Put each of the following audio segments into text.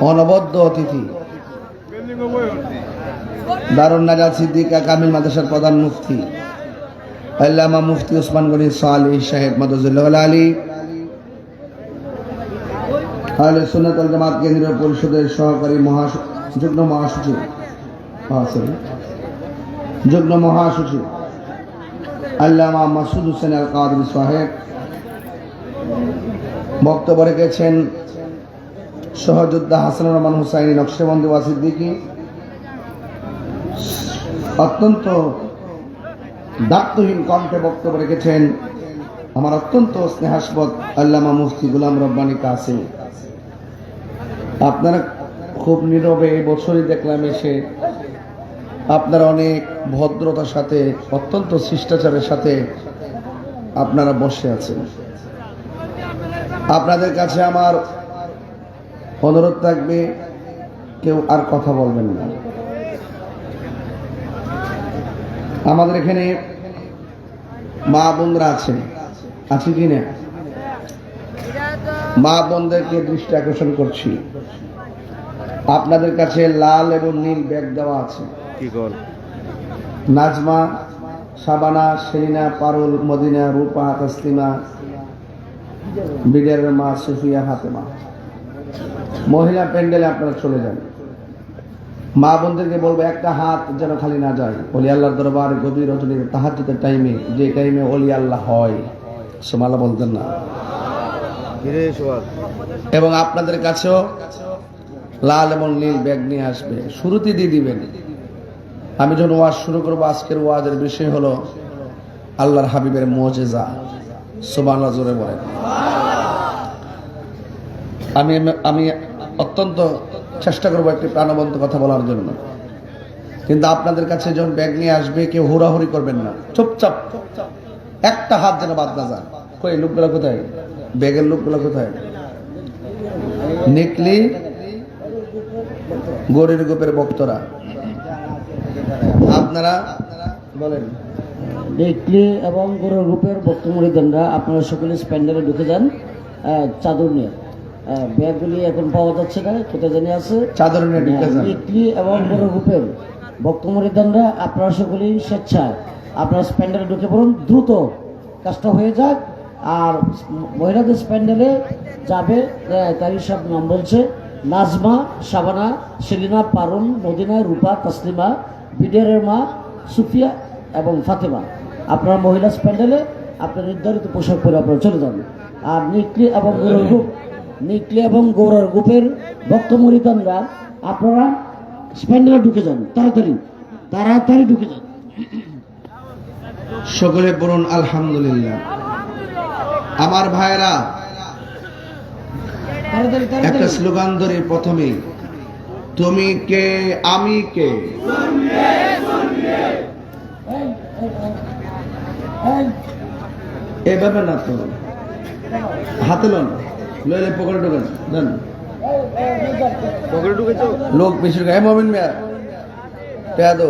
অনবদ্য অতিথি দারুন নাজাত সিদ্দিকা কামিল মাদ্রাসার প্রধান মুফতি আল্লামা মুফতি ওসমান গনি সালেহ সাহেব মাদাজুল্লাহ আলী, আহলে সুন্নাত ওয়াল জামাত কেন্দ্রীয় পরিষদের সহকারী যুগ্ম মহাসচিব আল্লামা মাসুদ হোসেন আল কাদরি সাহেব। বক্তব্য রেখেছেন সহযোদ্ধা হাসানুর রহমান হুসাইনি নকশবন্দি ওয়া সিদ্দিকী। অত্যন্ত দায়িত্বহীন কণ্ঠে বক্তব্য রেখেছেন আমার অত্যন্ত স্নেহাস্পদ আল্লামা মুফতি গোলাম রব্বানী কাসেমি। আপনারা খুব নীরবে এই বছরই দেখলাম এসে আপনারা অনেক ভদ্রতার সাথে অত্যন্ত শিষ্টাচারের সাথে আপনারা বসে আছেন। আপনাদের কাছে আমার অনুরোধ থাকবে, কেউ আর কথা বলবেন না। আমাদের এখানে মা বোনরা আছেন, আছে কি না? মা বোনদেরকে দৃষ্টি আকর্ষণ করছি, আপনাদের কাছে লাল এবং নীল ব্যাগ দেওয়া আছে। নাজমা, শাবানা, সেলিনা, পারুল, মদিনা, রূপা, তাসলিমা, বিডের মা, সুফিয়া, হাতেমা। মহিলা প্যান্ডেলে আপনারা চলে যান। মা বোনদেরকে বলবো একটা হাত যেন খালি না যায়। ওলি আল্লাহর দরবার গভীর রজনীর তাহাজ্জুদের টাইমে, যে টাইমে ওলি আল্লাহ হয়, সুবহানাল্লাহ বলতেন না? এবং আপনাদের কাছেও লাল এবং নীল ব্যাগ নিয়ে আসবে, শুরুতে দিয়ে দিবেন। আমি যখন ওয়াজ শুরু করবো, আজকের ওয়াজের বিষয় হলো আল্লাহর হাবিবের মুজিজা। সুবহানাল্লাহ জোরে বলেন। আমি অত্যন্ত চেষ্টা করবো একটি প্রাণবন্ত কথা বলার জন্য, কিন্তু আপনাদের কাছে যখন ব্যাগ নিয়ে আসবে কেউ হুড়াহুড়ি করবেন না, চুপচাপ একটা হাত যেন বাদ না যায়। কই লোকগুলো কোথায়? ব্যাগের লোকগুলো কোথায়? নিকলি গরির গ্রুপের বক্তরা আপনারা বলেন। নিকলি এবং গরির গ্রুপের বক্তমরিদানরা আপনারা সকলে স্প্যান্ডারে ঢুকে যান চাদর নিয়ে। ব্যাগগুলি এখন পাওয়া যাচ্ছে না, কোথায় জানি আছে, চাদর নিয়ে ঢুকে যান। নিকলি এবং গরির গ্রুপের বক্তমরিদানরা আপনারা সকলেই স্বেচ্ছায় আপনারা স্প্যান্ডারে ঢুকে পড়ুন, দ্রুত কাজটা হয়ে যাক। আর মহিলাদের স্প্যান্ডেলে যাবে, তারই সব নাম বলছে: নাজমা, শাবানা, সেলিনা, পারুল, মদিনা, রূপা, তাসলিমা, বিডের মা, সুফিয়া এবং ফাতেমা। আপনারা মহিলা স্প্যান্ডেলে আপনার নির্ধারিত পোশাক পরে আপনারা চলে যাবেন। আর নিকলি এবং গৌরর গ্রুপের ভক্তমরিদানরা আপনারা স্প্যান্ডেলে ঢুকে যান, তাড়াতাড়ি ঢুকে যান। সকলে বলুন আলহামদুলিল্লাহ। আমার ভাইরা, একটা স্লোগান ধরে প্রথমে, তুমি কে আমি কে। এভাবে না তো, হাতে লন, লইলে পকেটে ঢোকেন, দেন পকেটে ঢুকেছ লোক বেশি। গায়ে মমিন মিয়া পেয়া দো।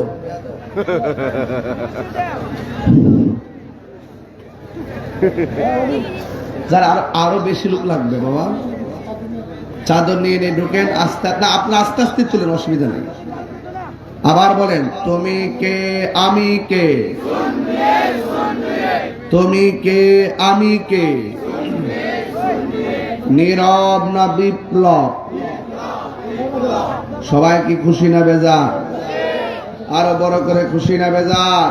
যারা আরো বেশি লোক লাগবে বাবা, চাদর নিয়ে ঢুকেন। আস্তে না, আপনার আস্তে আস্তে তুলেন, অসুবিধা নেই। আবার বলেন, তুমি কে আমি কে, তুমি কে আমি কে। নীরব না বিপ্লব? সবাই কি খুশি না বেজার? আরো বড় করে খুশি না বেজার?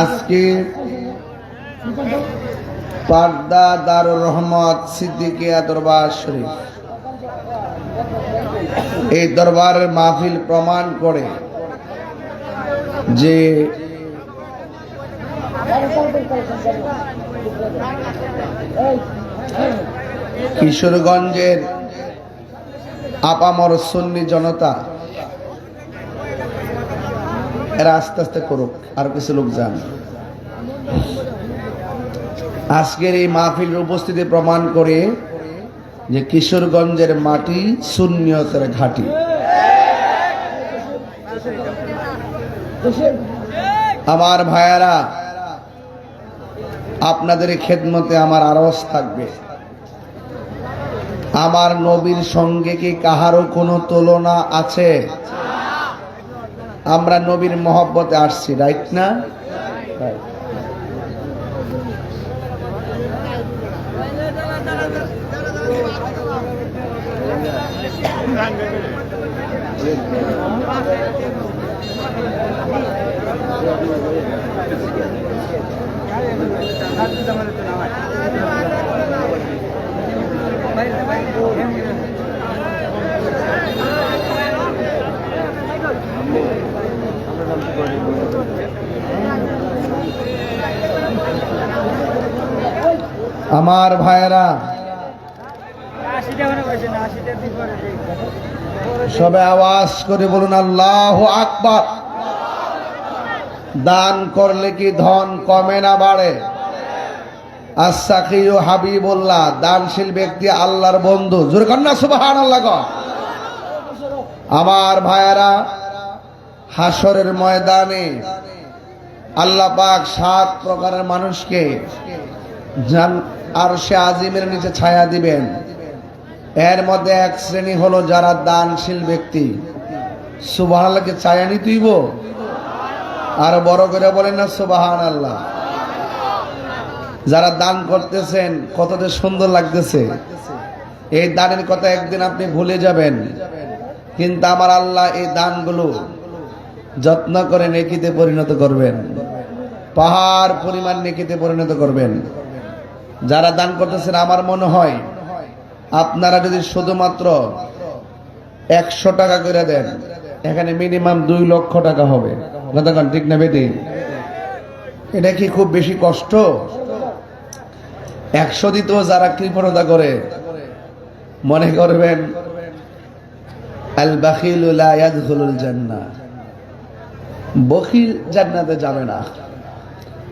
আজকে পারদা দারুর রহমত সিদ্দিকিয়া দরবার শরীফ, এই দরবারের মাহফিল প্রমাণ করে যে কিশোরগঞ্জের আপামর সুন্নি জনতা এরা আস্তে আস্তে করুক, আর কিছু লোক যান। আজকের এই মাহফিলের উপস্থিতি প্রমাণ করে যে কিশোরগঞ্জের মাটি সুন্নিয়তের ঘাঁটি। আমার ভাইয়ারা, আপনাদের খেদমতে আমার আরজ থাকবে। আমার নবীর সঙ্গে কি কাহারও কোনো তুলনা আছে? আমরা নবীর মহব্বতে আসছি, রাইট না? আমার ভাইয়েরা, সবে আওয়াজ করে বলুন আল্লাহু আকবার। দান করলে কি ধন কমে না বাড়ে? আস-সাখিয়ু হাবিবুল্লাহ, দানশীল ব্যক্তি আল্লাহর বন্ধু। জোরে কর না সুবহানাল্লাহ কর। আমার ভাইয়েরা, হাসরের ময়দানে আল্লাহ পাক 7 প্রকারের মানুষকে আরশে আজিমের নিচে ছায়া দিবেন। এর মধ্যে এক শ্রেণী হলো যারা দানশীল ব্যক্তি। সুবহানাল্লাহকে ছায়া নিতেইব, আর বড় করে বলেন না সুবহানাল্লাহ। যারা দান করতেছেন কত যে সুন্দর লাগতেছে। এই দানের কথা একদিন আপনি ভুলে যাবেন, কিন্তু আমার আল্লাহ এই দানগুলো যত্ন করে নেকিতে পরিণত করবেন, পাহাড় পরিমাণ নেকিতে পরিণত করবেন। যারা দান করতেছেন, আমার মনে হয় আপনারা যদি শুধুমাত্র 100 টাকা করে দেন, এখানে মিনিমাম 2 লক্ষ টাকা হবে। ঠিক না বেটি? এটা কি খুব বেশি কষ্ট? 100 দিতেও যারা কৃপণতা করে, মনে করবেন আল বাখিলু লা ইয়াদখুলুল জান্নাহ, বখিল জান্নাতে যাবে না।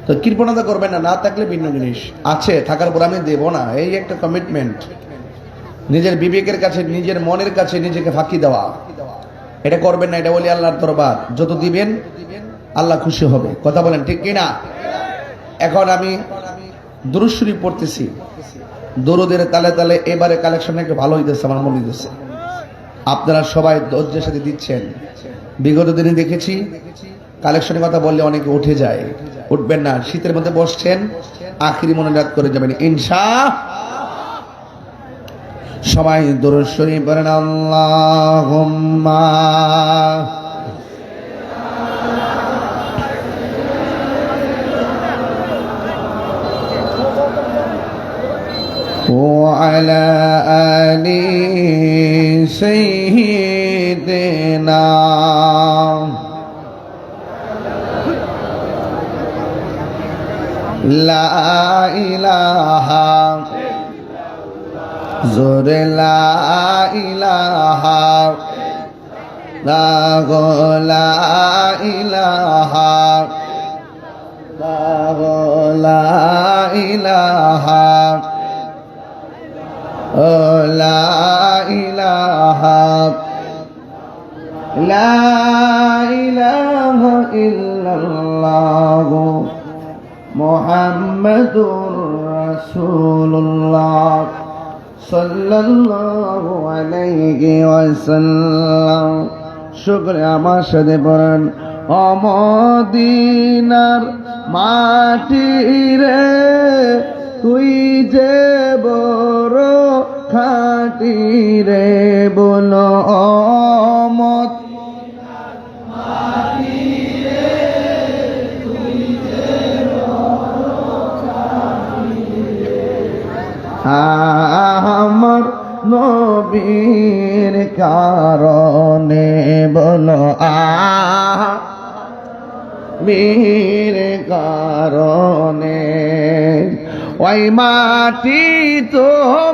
তো কৃপণতা করবেন না, না থাকলে ভিন্ন জিনিস, আছে থাকার পর আমি দেব না, এই একটা কমিটমেন্ট। নিজের বিবেকের কাছে, নিজের মনের কাছে নিজেকে ফাঁকি দেওয়া, এটা করবেন না। এটা বলি আল্লাহর দরবার, যত দিবেন আল্লাহ খুশি হবে। কথা বলেন ঠিক কিনা? এখন আমি দুরূদ শরীফ পড়তেছি, দরুদের তালে তালে এবারে কালেকশন একটু ভালো হইতেছে, আমার মনে হইতেছে। আপনারা সবাই ধৈর্যের সাথে দিচ্ছেন। বিগত দিনে দেখেছি কালেকশনের কথা বললে অনেকে উঠে যায়। উঠবেন না, শীতের মধ্যে বসছেন, আখিরি মোনাজাত করে যাবেন ইনশাআল্লাহ। সবাই দরুদ শরীফ পড়েন। আল্লাহুম্মা وعلى آل سيدنا لا إله زور لا إله لا إله لا إله لا إله لا إله إلا الله محمد رسول الله صلى الله عليه وسلم। শুকরিয়া। আমার সাথে পড়েন। মদিনার মাটি রে তুই যে বড় খাঁটি রে, বলো মত আমার নবীর কারণে, বলো বীর কারণে। ওই মাটি তো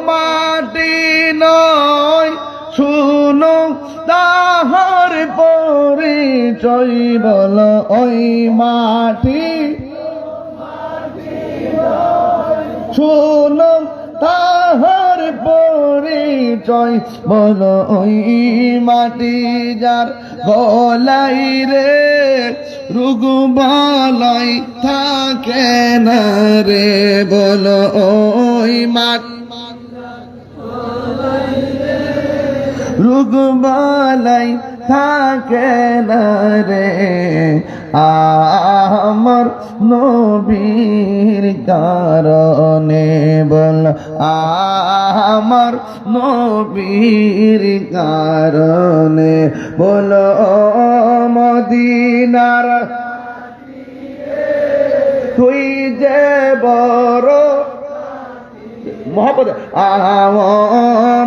মাটি নয়, শুনো তাহার পরিচয়, বলো ওই মাটি শুনো তাহার পরিচয়, বলো ওই মাটি যার গলাই রে রুগবালাই থাকে না রে, বলো ওই মাটি রোগ বালাই থাকে না রে আমার নবীর কারণে বল আমার নবীর কারণে বল মদিনার তুই যে বড় মোহাম্মদ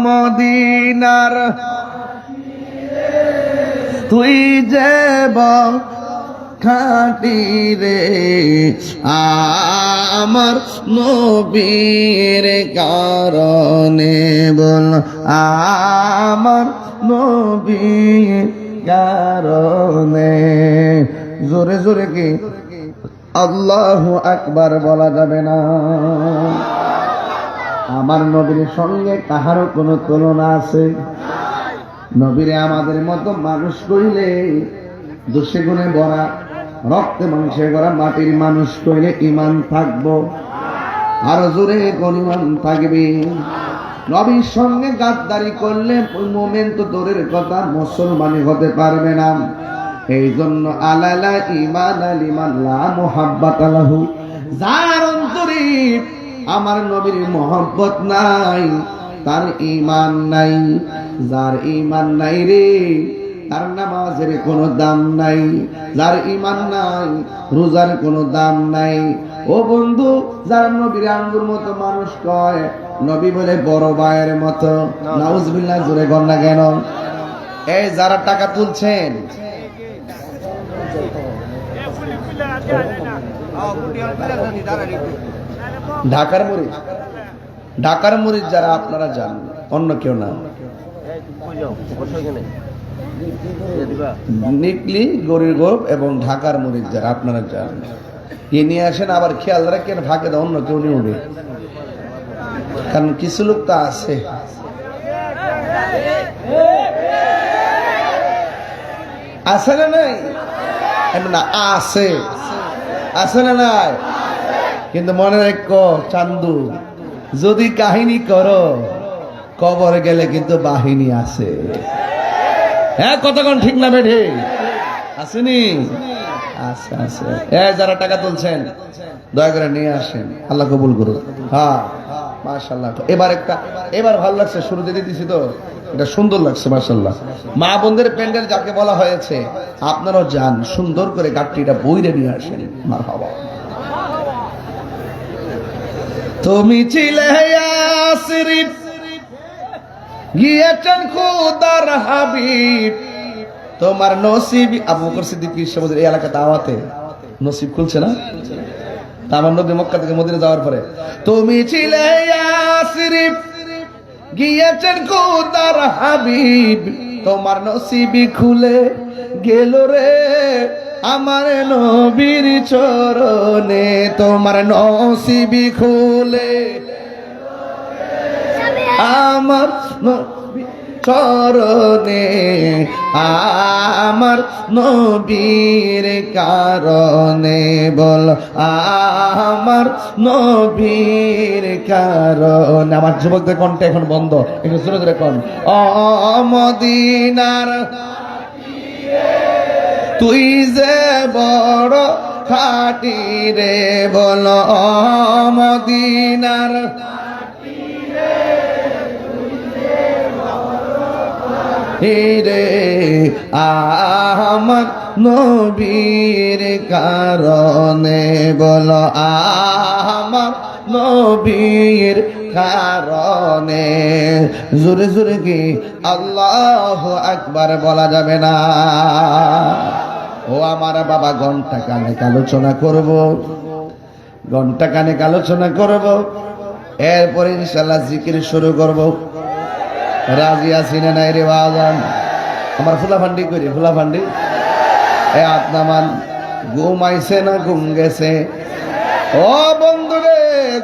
মদিনার তুই যে খাটি রে আমার নবীর কারণে বল আমার নবীর কারণে জোরে জোরে কি আল্লাহু আকবার বলা যাবে না? আমার নবীর সঙ্গে কাহারও কোনো তুলনা আছে? নবীরে আমাদের মতো মানুষ কইলে দোষে গুণে ভরা রক্তে মাংসে ভরা মাটির মানুষ কইলে ঈমান থাকবো, আরো জোরে কোন ঈমান থাকবে? নবীর সঙ্গে গাদ্দারি করলে মুমিন তো দূরের কথা মুসলমানই হতে পারবে না। এই জন্য আলালা ঈমান লিমান লা মুহাব্বাত লাহু, যার অন্তরে আমার নবীর মহব্বত নাই তার ঈমান নাই। যার ঈমান নাই রে তার নামাজের কোনো দাম নাই, যার ঈমান নাই রোজার কোনো দাম নাই। ও বন্ধু, যার নবীর আঙ্গুর মতো মানুষ কয়, নবী বলে বড় ভাইয়ের মতো, নাউজুবিল্লাহ জোরে গণ না কেন? এই যারা টাকা তুলছেন ঢাকার মরিচ, ঢাকার মরিচ যারা আপনারা জান, অন্য কেউ না, নিকলি গরিব এবং ঢাকার মরিচ যারা আপনারা জান, এ নিয়ে আসেন। আবার খেয়াল রাখেন ফাঁকে দাও অন্য কেউ নিয়ে উঠে, কারণ কিছু লোক তো আছে আছে না নাই, না আছে আছে না নাই, কিন্তু মনে রাখো চান্দু, যদি কাহিনী করো কবর গেলে কিন্তু বাহিনী আছে। হ্যাঁ কতক্ষণ ঠিক না বেঠে আসেনি? আচ্ছা আচ্ছা, যারা টাকা তুলছেন দয়া করে নিয়ে আসেন, আল্লাহ কবুল করুন। হ্যাঁ মাশাআল্লাহ, এবার ভালো লাগছে, শুরুতে দিয়েছি তো এটা সুন্দর লাগছে মাশাআল্লাহ। মা বোনদের প্যান্ডেল যাকে বলা হয়েছে, আপনারাও যান সুন্দর করে গাট্টিটা বইরে নিয়ে আসেন। মারহাবা। তুমি ছিলে ইয়াসরিফ, গিয়েছেন খুদার হাবিব, তোমার নসিব। আবু বকর সিদ্দিক এই এলাকা দাওয়াতে নসিব খুলছে না? আমার নবী মক্কা থেকে মদিনা যাওয়ার পরে, তুমি ছিলে ইয়াসরিফ, গিয়েছেন খুদার হাবিব, তোমার নসিবি খুলে গেল রে আমার নবীর চরণে, তোমার নসিবি খুলে আমার চরণে, আমার নবীর কারণে বল আমার নবীর কারণে। আমার যুবকদের কণ্ঠে এখন বন্ধ, একটু জোরে জোরে কোন মদিনার তুই যে বড় খাটি রে বল মদিনার রে আমার নবীর কারণে বল আমার নবীর কারণে। জোরে জোরে কি আল্লাহু আকবার বলা যাবে না? ও আমার বাবা, ঘন্টা কানেক আলোচনা করব, ঘন্টা কানেক আলোচনা করব, এরপরে ইনশাআল্লাহ জিকির শুরু করব। রাজি আছি না নাই রে বাজান? আমার ফুলাফান্ডি করি, ফুলাফান্ডি এ আপনামান ঘুমাইছে না ঘুম গেছে? ও বন্ধু রে,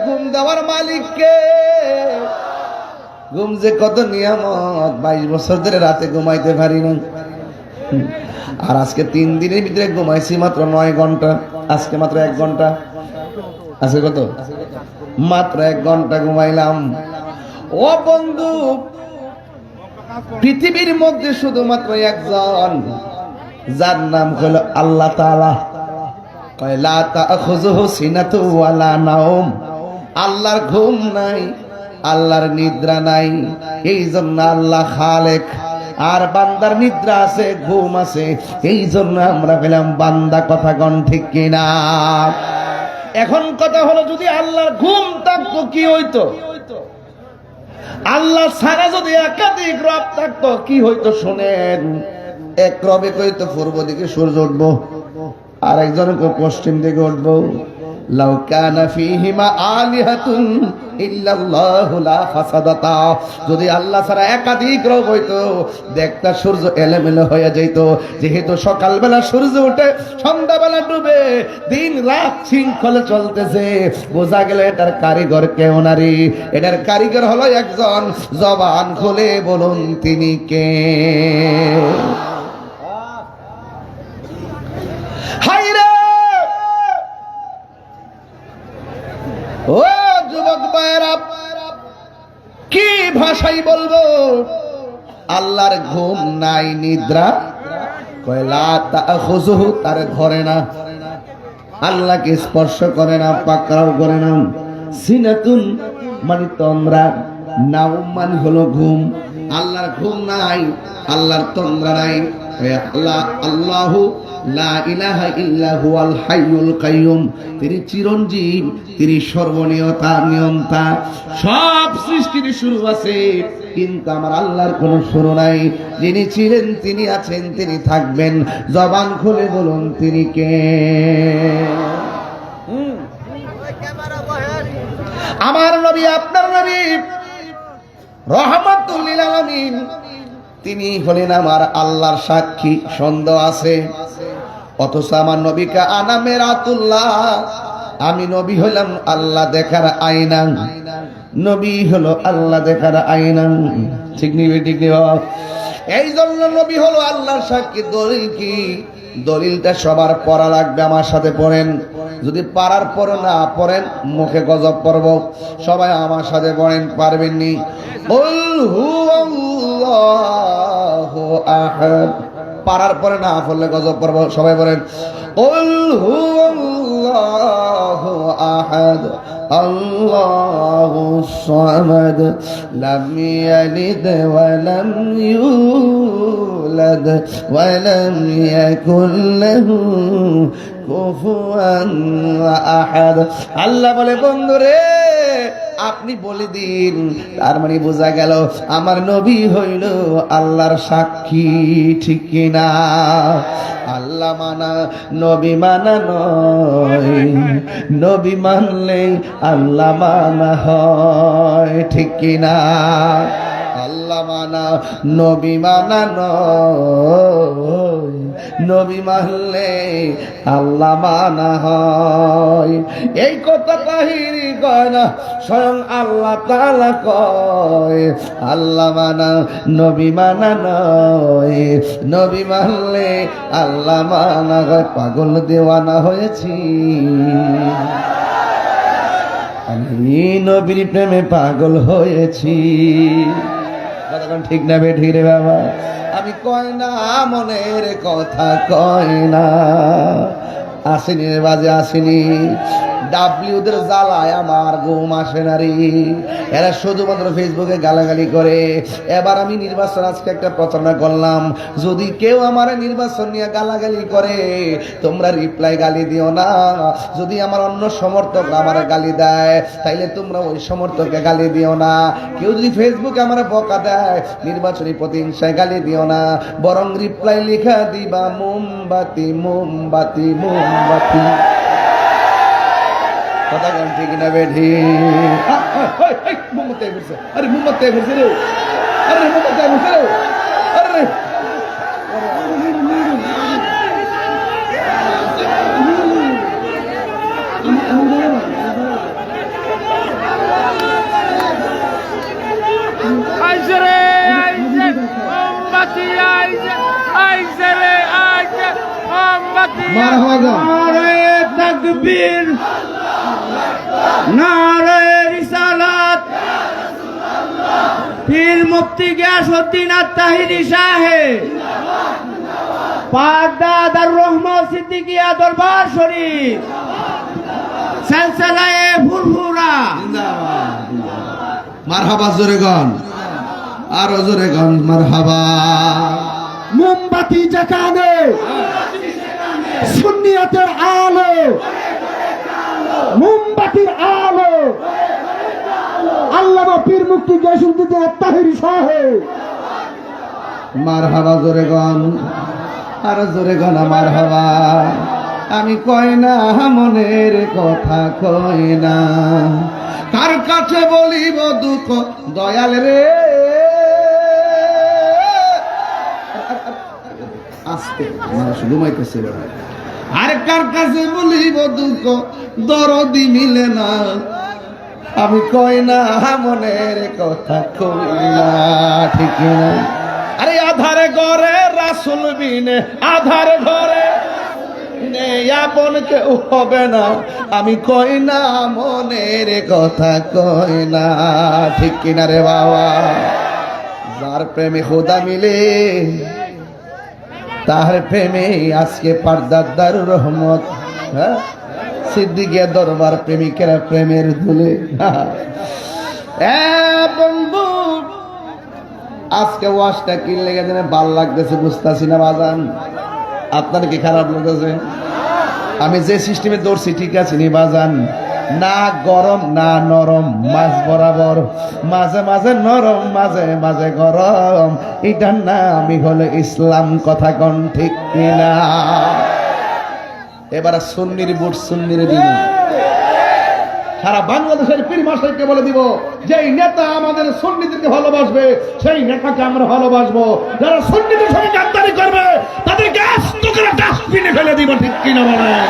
ঘুম দেওয়ার মালিককে, ঘুম যে কত নিয়ামত, 22 বছর ধরে রাতে ঘুমাইতে পারি না, আর আজকে 3 দিনের ভিতরে ঘুমাইছি মাত্র 9 ঘন্টা। আজকে মাত্র 1 ঘন্টা, আজকে কত? মাত্র 1 ঘন্টা ঘুমাইলাম। ও বন্ধু, পৃথিবীর মধ্যে শুধুমাত্র একজন, যার নাম হলো আল্লাহ তাআলা। কয় লা তাখুযুহু সিনাতু ওয়ালা নাওম, আল্লাহর ঘুম নাই, আল্লাহর নিদ্রা নাই। এই জন্য আল্লাহ খালেক, আর বান্দার নিদ্রা আছে, ঘুম আছে। এই জন্য আমরা পেলাম বান্দা। কথা কোন ঠিক কিনা? এখন কথা হলো, যদি আল্লাহর ঘুম থাকতো কি হইতো? আল্লাহ ছাড়া যদি একাধিক রব থাকতো কি হইতো? শোনেন, এক রবে কইতো পূর্ব দিকে সূর্য উঠবো, আর একজন পশ্চিম দিকে উঠবো। লাউ কানা ফীহিমা আলিহাতুন ইল্লাল্লাহু লা ফাসাদাতা, যদি আল্লাহ ছাড়া একাধিক রব হইতো, দেখতা সূর্য এলোমেলো হয়ে যেত। যেহেতু সকালবেলা সূর্য ওঠে, সন্ধ্যাবেলা ডুবে, দিন রাত শৃঙ্খলে চলতেছে, বোঝা গেল এটার কারিগর কেউ নারী, এটার কারিগর হলো একজন। জবান খুলে বলুন তিনি কে? হায়রে ও যুবক ভাইরা, কি ভাষাই বলবো? আল্লাহর ঘুম নাই, নিদ্রা কয় লা তাখুযুহু, তার ধরে না, আল্লাহকে স্পর্শ করে না, পাকড়াও করে না। সিনাতুন মানে তন্দ্রা, নাওম মানে হলো ঘুম। আল্লাহর ঘুম নাই, আল্লাহর তন্দ্রা নাই। আল্লাহু লা ইলাহা ইল্লা হুয়াল হাইয়ুল কাইয়ুম, তিনি চিরঞ্জীব, তিনি সর্বনিয়তা, নিয়ন্তা। সব সৃষ্টির শুরু আছে, কিন্তু আমার আল্লাহর কোনো শুরু নাই। যিনি ছিলেন, তিনি আছেন, তিনি থাকবেন। জবান খুলে বলুন তিনি কে? আমার নবী, আপনার নবী রাহমাতুল লিল আলামিন, তিনি হলেন আমার আল্লাহর সাক্ষী। সন্দেহ আছে? অথচ আমার নবীকে আনা মেরাতুল্লাহ, আমি নবী হলাম আল্লাহ দেখার আয়না। নবী হলো আল্লাহ দেখার আয়না। ঠিক নিবে? ঠিক নিবে? এই জন্য নবী হলো আল্লাহর সাক্ষী। দলিল কি? দলিলটা সবার পড়া লাগবে। আমার সাথে পড়েন। যদি পারার পর না পড়েন, মুখে গজব পড়ব। সবাই আমার সাথে পড়েন, পারবেননি? কুল হুয়াল্লাহু আহাদ। পারার পরে না পড়লে গজব পড়ব। সবাই বলেন, কুল হুয়াল্লাহু আহাদ আল্লাহুস সামাদ লাম ইয়ালিদ ওয়া লাম ইউলাদ ওয়া লাম ইয়াকুল লাহু কুফুয়ান আহাদ। আল্লাহ বলে, বন্ধুরে আপনি বলে দিন। তার মানে বোঝা গেল আমার নবী হইল আল্লাহর সাক্ষী। ঠিক কিনা? আল্লাহ মানা নবী মানা নয়, নবী মানলে আল্লাহ মানা হয়। ঠিক কিনা? আল্লাহ মানা নবী মানা নয়, নবী মানলে আল্লাহ মানা হয়। এই কথা তাহিরি কয় না, স্বয়ং আল্লাহ তাআলা কয়। আল্লাহ মানা নবী মানা নয়, নবী মানলে আল্লাহ মানা হয়। পাগল দেওয়ানা হয়েছি, আমি নবীর প্রেমে পাগল হয়েছি। ঠিক না বেঠি রে বাবা? আমি কয় না মনের কথা, কয় না। আসেনি রে বাজে, আসেনি। ডাব্লিউদের জ্বালায় আমার ঘুম আসে না রে। এরা শুধুমাত্র ফেসবুকে গালাগালি করে। এবার আমি নির্বাচন আজকে একটা প্রচারণা করলাম, যদি কেউ আমার নির্বাচন নিয়ে গালাগালি করে, তোমরা রিপ্লাই গালি দিও না। যদি আমার অন্য সমর্থক আমার গালি দেয়, তাইলে তোমরা ওই সমর্থককে গালি দিও না। কেউ যদি ফেসবুকে আমার বকা দেয়, নির্বাচনী প্রতিহিংসায় গালি দিও না, বরং রিপ্লাই লেখা দিবা মোমবাতি মোমবাতি মোমবাতি। কথা কেন ঠিক না বেঠি? মোমবাতি ঘুরছে, আরে মোমবাতি ঘুরছে রে, আরে মোমবাতি ঘুরছে রে, আরে আইছে রে, আইছে মোমবাতি, আইছে আইছে রে, আইছে মোমবাতি। মারহাবা। নারে তাকবীর, নারে রিসালাত, পীর মুফতি গিয়াসউদ্দিন আত-তাহিরি সাহেব, পাকদা দারুর রহমান সিদ্দিকিয়া দরবার শরীফ, সিলসিলায়ে ফুরফুরা, মারহাবা জোরে গন, আরো জোরে গন মারহাবা। মোমবাতি যেখানে সুন্নিয়তের আলো, মোমবাতির আলো, আল্লামা পীর মুফতি গিয়াসউদ্দিন আত-তাহিরি সাহেব। মারহাবা জোরে গন, আরো জোরে গন মারহাবা। আমি কই না মনের কথা কই না, কার কাছে বলিব দুঃখ দয়াল রে। আস্তে মানুষ ঘুমাইতেছে, আর কার কাছে বলিব দুঃখ দরদি মিলে না। আমি কই না মনের কথা কই না, ঠিক না? আরে আধারে ঘরে রাসূল বিনে, আধারে ঘরে আপন কেউ হবে না। আমি কই না মনের কথা কই না, ঠিক কিনা রে বাবা? যার প্রেমে খোদা মিলে তার প্রেমে আজকে পারদার দারুর রহমত, হ্যাঁ, সিদ্দিকিয়া দরবার প্রেমিকেরা প্রেমের ধুলে। বন্ধু আজকে ওয়াজটা কি লেগে যেন ভাল লাগতেছে বুঝতেছি না বাজান। আপনার কি খারাপ লাগতেছে? আমি যে সিস্টেমে দৌড়ছি ঠিক আছে নি বাজান? না গরম না নরম, মাঝ বরাবর, মাঝে মাঝে নরম মাঝে মাঝে গরম, এটার নামই হলো ইসলাম। কথা কন ঠিক কিনা? এবার সুন্নির বুট সুন্নির দিন সারা বাংলাদেশের পীর মাশাইখকে বলে দিব, যেই নেতা আমাদের সুন্নিদেরকে ভালোবাসবে সেই নেতাকে আমরা ভালোবাসবো। যারা সুন্নিদের সঙ্গে গাদ্দারি করবে তাদেরকে আস্ত করে ডাস্টবিনে ফেলে দিব, ঠিক কিনা বলেন?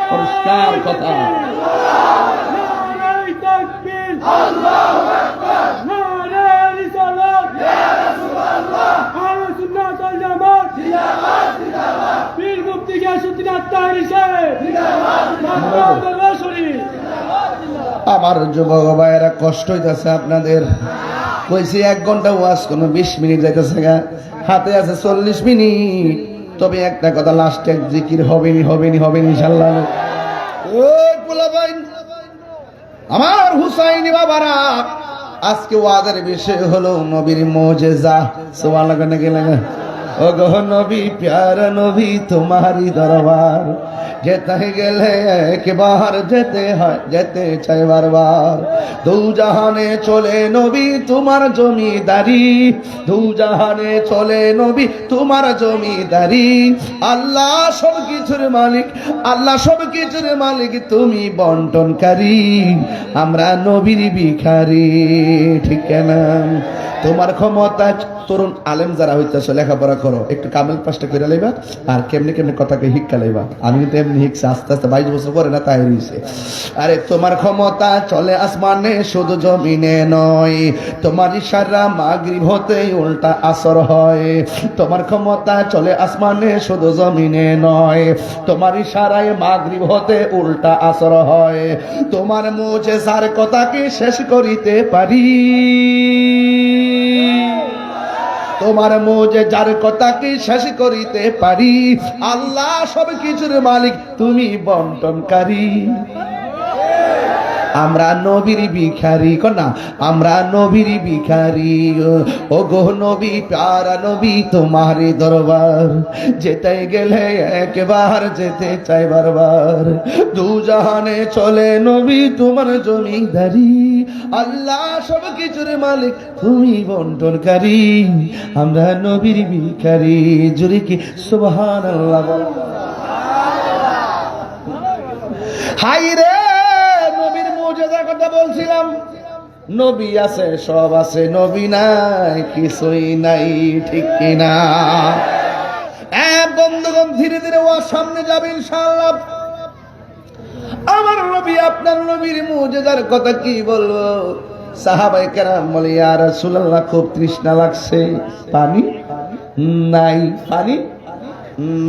পরিষ্কার কথা। নারে তাকবীর, আল্লাহু আকবার, নারে রিসালাত, ইয়া রাসূলুল্লাহ, আহলে সুন্নাত ওয়াল জামাত, জিন্দাবাদ জিন্দাবাদ, পীর মুফতি গিয়াসউদ্দিন আত-তাহিরি সাহেব, জিন্দাবাদ জিন্দাবাদ, দরবার শরীফ, জিন্দাবাদ জিন্দাবাদ। আমার যুবক ভাইয়েরা কষ্ট হইতেছে আপনাদের। কইছি 1 ঘন্টা ওয়াজ, কোনো 20 মিনিট যাইতেছে গা, হাতে আছে 40 মিনিট। তবে একটা কথা, লাস্টে জিকির হবেনি হবেনি হবেনি ইনশাআল্লাহ। ওই পোলাপাইন, আমার হুসাইনি বাবারা, আজকে ওয়াজের বিষয় হলো নবীর মুজিজা। সুবহানাল্লাহ কেন গেলেন? ও গো নবী, প্যারা নবী, তোমারই দরবার যেতে গেলে একবার যেতে হয়, যেতে চাই বারবার। দু জাহানে চলে নবী তোমার জমিদারি, দু জাহানে চলে নবী তোমার জমিদারি। আল্লাহ সব কিছুর মালিক, আল্লাহ সব কিছুর মালিক, তুমি বন্টনকারী, আমরা নবীর ভিখারি, ঠিক না? তোমার ক্ষমতা। তরুণ আলেম যারা হইতেছে, লেখাপড়া করো, একটু কামেল পাশটা করে লাইবা, আর কেমনি কেমনি কথাকে শিক্ষা লাইবা। আমি কিন্তু এমনি শিখছি, আস্তে আস্তে 22 বছর পরে না তাই হইছে। আরে তোমার ক্ষমতা চলে আসমানে শুধু জমিনে নয়, তোমার ইশারা মাগরিব হতে উল্টা আসর হয়। তোমার ক্ষমতা চলে আসমানে শুধু জমিনে নয়, তোমার ইশারায় মাগরিব হতে উল্টা আসর হয়। তোমার মুজিজার কথাকে শেষ করিতে পারি, তোমার মুজিজার কথা কি শেষ করিতে পারি। আল্লাহ সব কিছুর মালিক, তুমি বন্টনকারী, আমরা নবীর ভিখারি। কনা আমরা নবীর ভিখারি। ও গো নবী, প্যারা নবী, তোমারই দরবার যেতে গেলে একবার যেতে চাই বারবার। দু জাহানে চলে নবী তোমার জমিদারি, আল্লাহ সব কিছুর মালিক, তুমি বন্টনকারী, আমরা নবীর ভিখারি। জুরি কি সুবহানাল্লাহ? হাই রে, নবীর মুজিজার কথা বলছিলাম। নবী আছে, সব আছে, নবী নাই কিছুই নাই, ঠিক কিনা? বন্ধুগণ, ধীরে ধীরে ও সামনে যাবে ইনশাআল্লাহ। আমার নবী, আপনার নবীর মুজিজার কথা কি বলবো? সাহাবায়ে কেরাম বলে, ইয়া রাসূলুল্লাহ, খুব তৃষ্ণা লাগছে, পানি নাই, পানি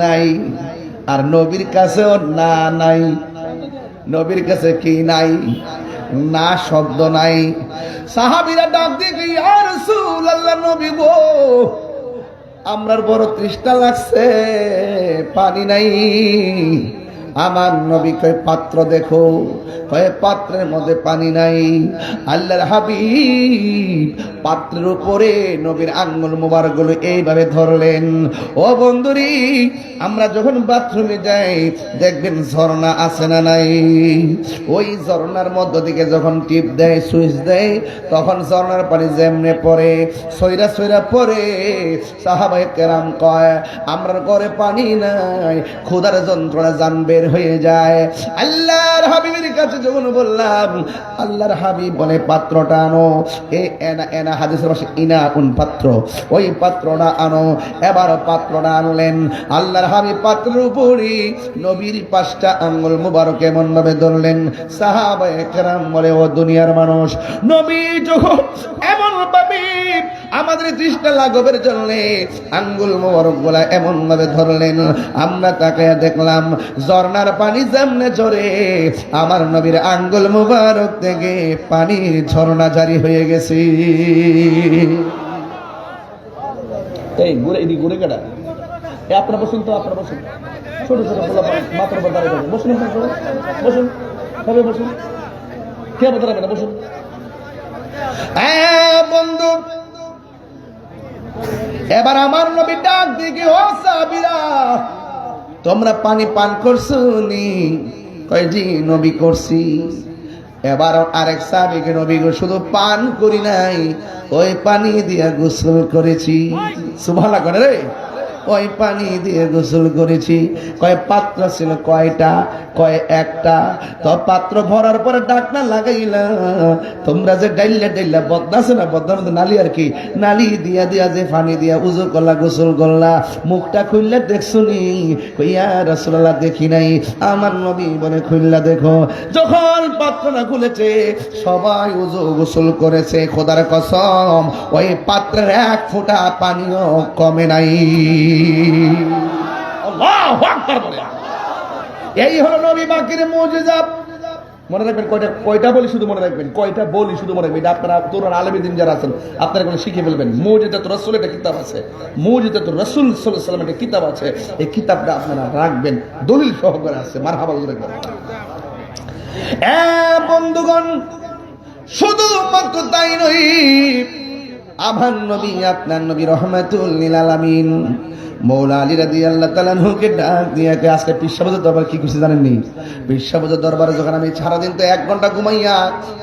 নাই। আর নবীর কাছেও না নাই। নবীর কাছে কি নাই? না শব্দ নাই। সাহাবীরা ডাক দিয়ে কই, ইয়া রাসূলুল্লাহ, নবী গো, আমরার বড় তৃষ্ণা লাগছে, পানি নাই। আমার নবী কয়, পাত্র দেখো। কয়, পাত্রের মধ্যে পানি নাই। আল্লাহর হাবিব পাত্রের উপরে নবীর আঙ্গুল মোবারকগুলো এইভাবে ধরলেন। ও বন্ধুরি, আমরা যখন বাথরুমে যাই দেখবেন ঝর্ণা আছে না নাই? ওই ঝর্ণার মধ্য থেকে যখন টিপ দেয়, সুইচ দেয়, তখন ঝর্ণার পানি যেমনে পড়ে, সইরা সইরা পড়ে। সাহাবায়ে কেরাম কয়, আমরার ঘরে পানি নাই, ক্ষুধার যন্ত্রণা জান বের হয়ে যায়। আল্লাহর হাবিবের কাছে যখন বললাম, আল্লাহর হাবিব বলে, পাত্রটা আনো। এনা হাদিসের পাশে ইনা কোন পাত্র, ওই পাত্রটা আনো। এবার পাত্রটা আনলেন। আল্লাহর হাবিব পাত্রের উপরে নবীর 5টা আঙ্গুল মুবারক এমন ভাবে ধরলেন। সাহাবায়ে কেরাম বলে, ও দুনিয়ার মানুষ, নবী যখন এমন ভাবে আমাদের তৃষ্ণা লাঘবের জন্য আঙ্গুল মোবারক গুলা এমন ভাবে ধরলেন, আমরা তাকে দেখলাম ঝর্ণার পানি যেমনে ঝরে, আমার নবীর আঙ্গুল মোবারক থেকে পানির ঝর্ণা জারি হয়ে গেছে। এই ঘুরে এদিকে ঘুরে কেটা, আপনারা বসুন তো, আপনারা বসুন। ছোট ছোট মাথার উপর দাঁড়িয়ে বসুন, বসুন, সবাই বসুন, কে দাঁড়াবে না, বসুন। বন্ধু, এবার আমার নবী ডাক দিকে, ও সাহাবীরা, তোমরা পানি পান করছো নি? কয়, জি নবী করছি। এবার আরেক সাহাবীকে, নবী গো, শুধু পান করি নাই, ওই পানি দিয়ে গোসল করেছি। সুবহানাল্লাহ করে রে, ওই পানি দিয়ে গোসল করেছি। কয়, পাত্র ছিল কয়টা? কয়, একটা। তো পাত্র ভরার পরে ডাকনা লাগাইলা, তোমরা যে ডাইল্লা ডাইল্লা বদনা আছে না, বদনার মধ্যে নালি আর কি, নালি দিয়া দিয়া যে পানি দিয়া উজু করলা, গোসল করলা, মুখটা খুললে দেখছো নি? ইয়া রাসূলুল্লাহ, দেখি নাই। আমার নবী বলে, খুললা দেখো। যখন পাত্রটা খুলেছে, সবাই উজু গোসল করেছে। খোদার কসম, ওই পাত্রের 1 ফোঁটা পানিও কমে নাই। আল্লাহু আকবার বলে। এই হলো নবী পাকের মুজিজা। মনে রাখবেন, কয়টা বলি শুধু মনে রাখবেন, কয়টা বলি শুধু মনে রাখবেন। আপনারা তরুণ আলেমী দিন যারা আছেন, আপনারা এগুলো শিখে ফেলবেন। মুজিজাতুর রাসূল একটা কিতাব আছে, মুজিজাতুর রাসূল সাল্লাল্লাহু আলাইহি ওয়াসাল্লাম একটা কিতাব আছে। এই কিতাবটা আপনারা রাখবেন, দলিল সহকারে আছে। মারহাবা রাখবেন। বন্ধুগণ, শুধুমাত্র তাই নয়, আমার নবী, আপনার নবী রহমাতুল লিল আলামিন মৌলা আলী রাদিয়াল্লাহু তাআলা আনহুকে ডাক দিয়ে, আজকে পীর সাহেবের দরবার কি করছে জানেন নি? পীর সাহেবের দরবারে যখন আমি সারাদিন তো 1 ঘন্টা ঘুমাইয়া,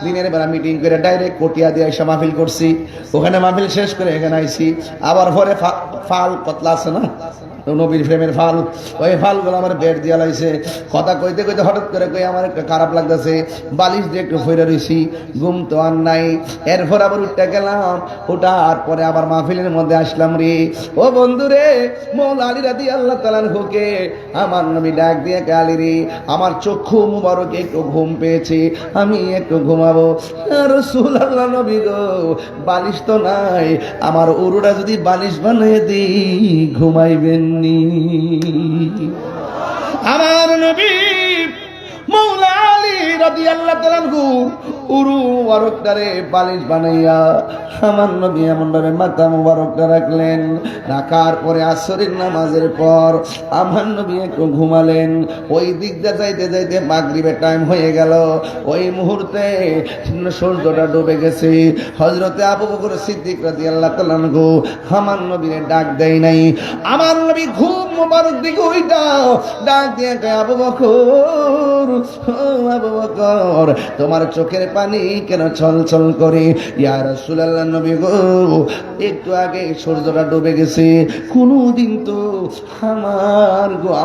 দিনের বেলা মিটিং করে ডাইরেক্ট কোটিয়া দিয়ে এসে মাহফিল করছি। ওখানে মাহফিল শেষ করে এখানে আইছি। আবার পরে ফাল কতলা আছে না, নবীর প্রেমের ফাল, ওই ফালগুলো আমার বেড দিয়া লাইছে। কথা কইতে কইতে হঠাৎ করে কই, আমার একটা খারাপ লাগতেছে, বালিশ দিয়ে একটু ফইরা রইছি, ঘুম তো আর নাই। এরপর আবার উঠতে গেলাম, ওঠার পরে আবার মাহফিলের মধ্যে আসলাম রে। ও বন্ধু রে, মৌলা আলী রাদিয়াল্লাহু তাআলা আনহুকে আমার নবী ডাক দিয়ে, আলী রে, আমার চক্ষু মুবারক একটু ঘুম পেয়েছে, আমি একটু ঘুমাবো। ইয়া রাসূলুল্লাহ, নবী গো, বালিশ তো নাই, আমার উরুটা যদি বালিশ বানিয়ে দিই ঘুমাইবেন নি? আমার নবী মৌলা আলী রাদিয়াল্লাহু তাআলা আনহু উরু মুবারকটারে বালিশ বানাইয়া আমার নবী এমন ভাবে মাথা মুবারকটা রাখলেন। রাখার পরে আসরের নামাজের পর আমার নবী একটু ঘুমালেন। ওই দিক দিয়ে যাইতে যাইতে মাগরিবের টাইম হয়ে গেল। ওই মুহূর্তে সূর্যটা ডুবে গেছে। হযরতে আবু বকর সিদ্দিক রাদিয়াল্লাহু তাআলা আনহু আমার নবীরে ডাক দেয় নাই। আমার নবী ঘুম মুবারক দিকে ওইটা ডাক দিয়ে কয়, আবু বকর, আবু বকর, তোমার চোখের পানি কেন ছল ছল করে? ইয়া রাসূলুল্লাহ, নবী গো, একটু আগে সূর্যটা ডুবে গেছে, কোনদিন তো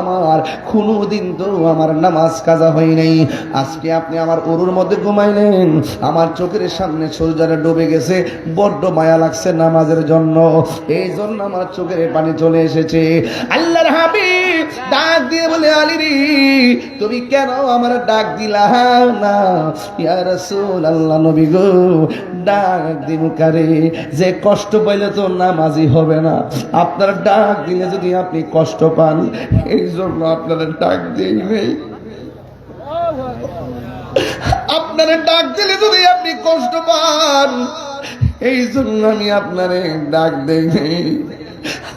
আমার কোনদিন তো আমার নামাজ কাজা হয় নাই। আজকে আপনি আমার উরুর মধ্যে ঘুমাইলেন, আমার চোখের সামনে সূর্যটা ডুবে গেছে, বড্ড মায়া লাগছে নামাজের জন্য, এই জন্য আমার চোখের পানি চলে এসেছে। আল্লাহর হাবিব ডাক দিয়ে বলে, আলী রে, তুমি কেন আমার ডাক দিলা না? ইয়া রাসূলুল্লাহ, নবী গো, ডাক দিব কারে? যে কষ্ট পাইলে তো নামাজি হবে না। আপনার ডাক দিলে যদি আপনি কষ্ট পান, এই জন্য আপনারা ডাক দিই নেই। আপনারে ডাক দিলে যদি আপনি কষ্ট পান, এই জন্য আমি আপনারে ডাক দেই।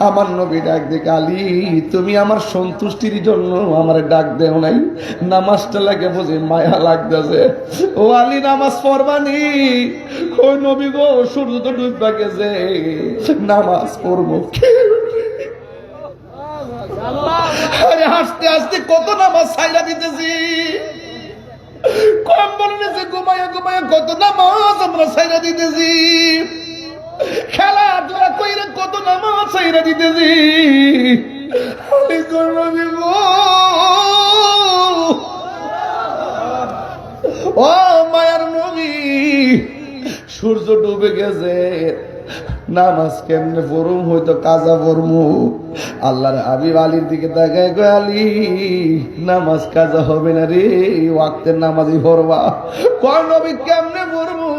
আমার নবী ডাক দে, আলী তুমি আমার সন্তুষ্টির জন্য আমার ডাক দেও নাই, নামাজটা লাগে বুঝি মায়া লাগতেছে। ও আলী নামাজ পড়বানি? ওই নবী গো সূর্য তো ডুববা গেছে, নামাজ পড়বো। আরে হাসতে হাসতে কত নামাজ ছাইরা দিতেছি, কম বলেছে ঘুমায়া ঘুমায়া কত নামাজ আমরা ছাইরা দিতেছি, খেলাধুলা কইরা কত নামাজ ছাইরা দিতেছি। ও মায়ার নবী, সূর্য ডুবে গেছে, নামাজ কেমনে পড়ুম? হয়তো কাজা পড়মু। আল্লাহর হাবিব আলীর দিকে তাকায় কয়, আলী নামাজ কাজা হবে না রে, ওয়াক্তের নামাজই পড়বা। কয় নবী কেমনে পড়মু?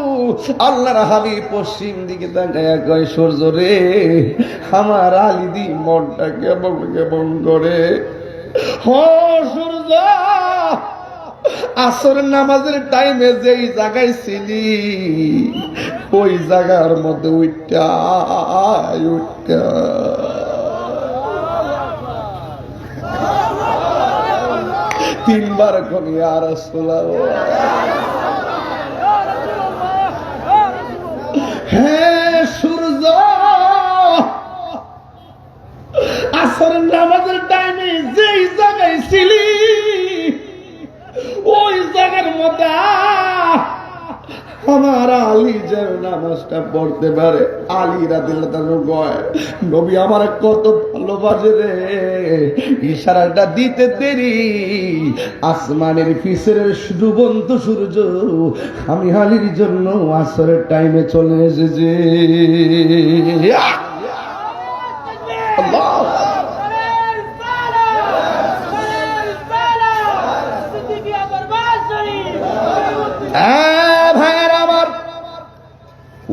আল্লাহর হাবিব পশ্চিম দিকে তাকায় কয়, সূর্য রে আমার আলী দি মনটা কেমন কেমন করে। ও সূর্য, আসরের নামাজের টাইমে যেই জায়গায় ছিলি ওই জায়গার মধ্যে উঠা উঠা তিনবার কোন ইয়া রাসূলুল্লাহ, হ্যাঁ সূর্য আসরের নামাজের টাইমে যেই জায়গায় ছিলি ওই জায়গার মধ্যে আমার আলী যেন নামাজটা পড়তে পারে। আলী রাদিয়াল্লাহু তাআলা কয়, নবী আমার কত ভালোবাসে রে, ইশারাটা দিতে দেরি আসমানের পিছের ডুবন্ত সূর্য আমি আলীর জন্য আসরের টাইমে চলে এসেছে। আল্লাহ ভাইয়ের আমার,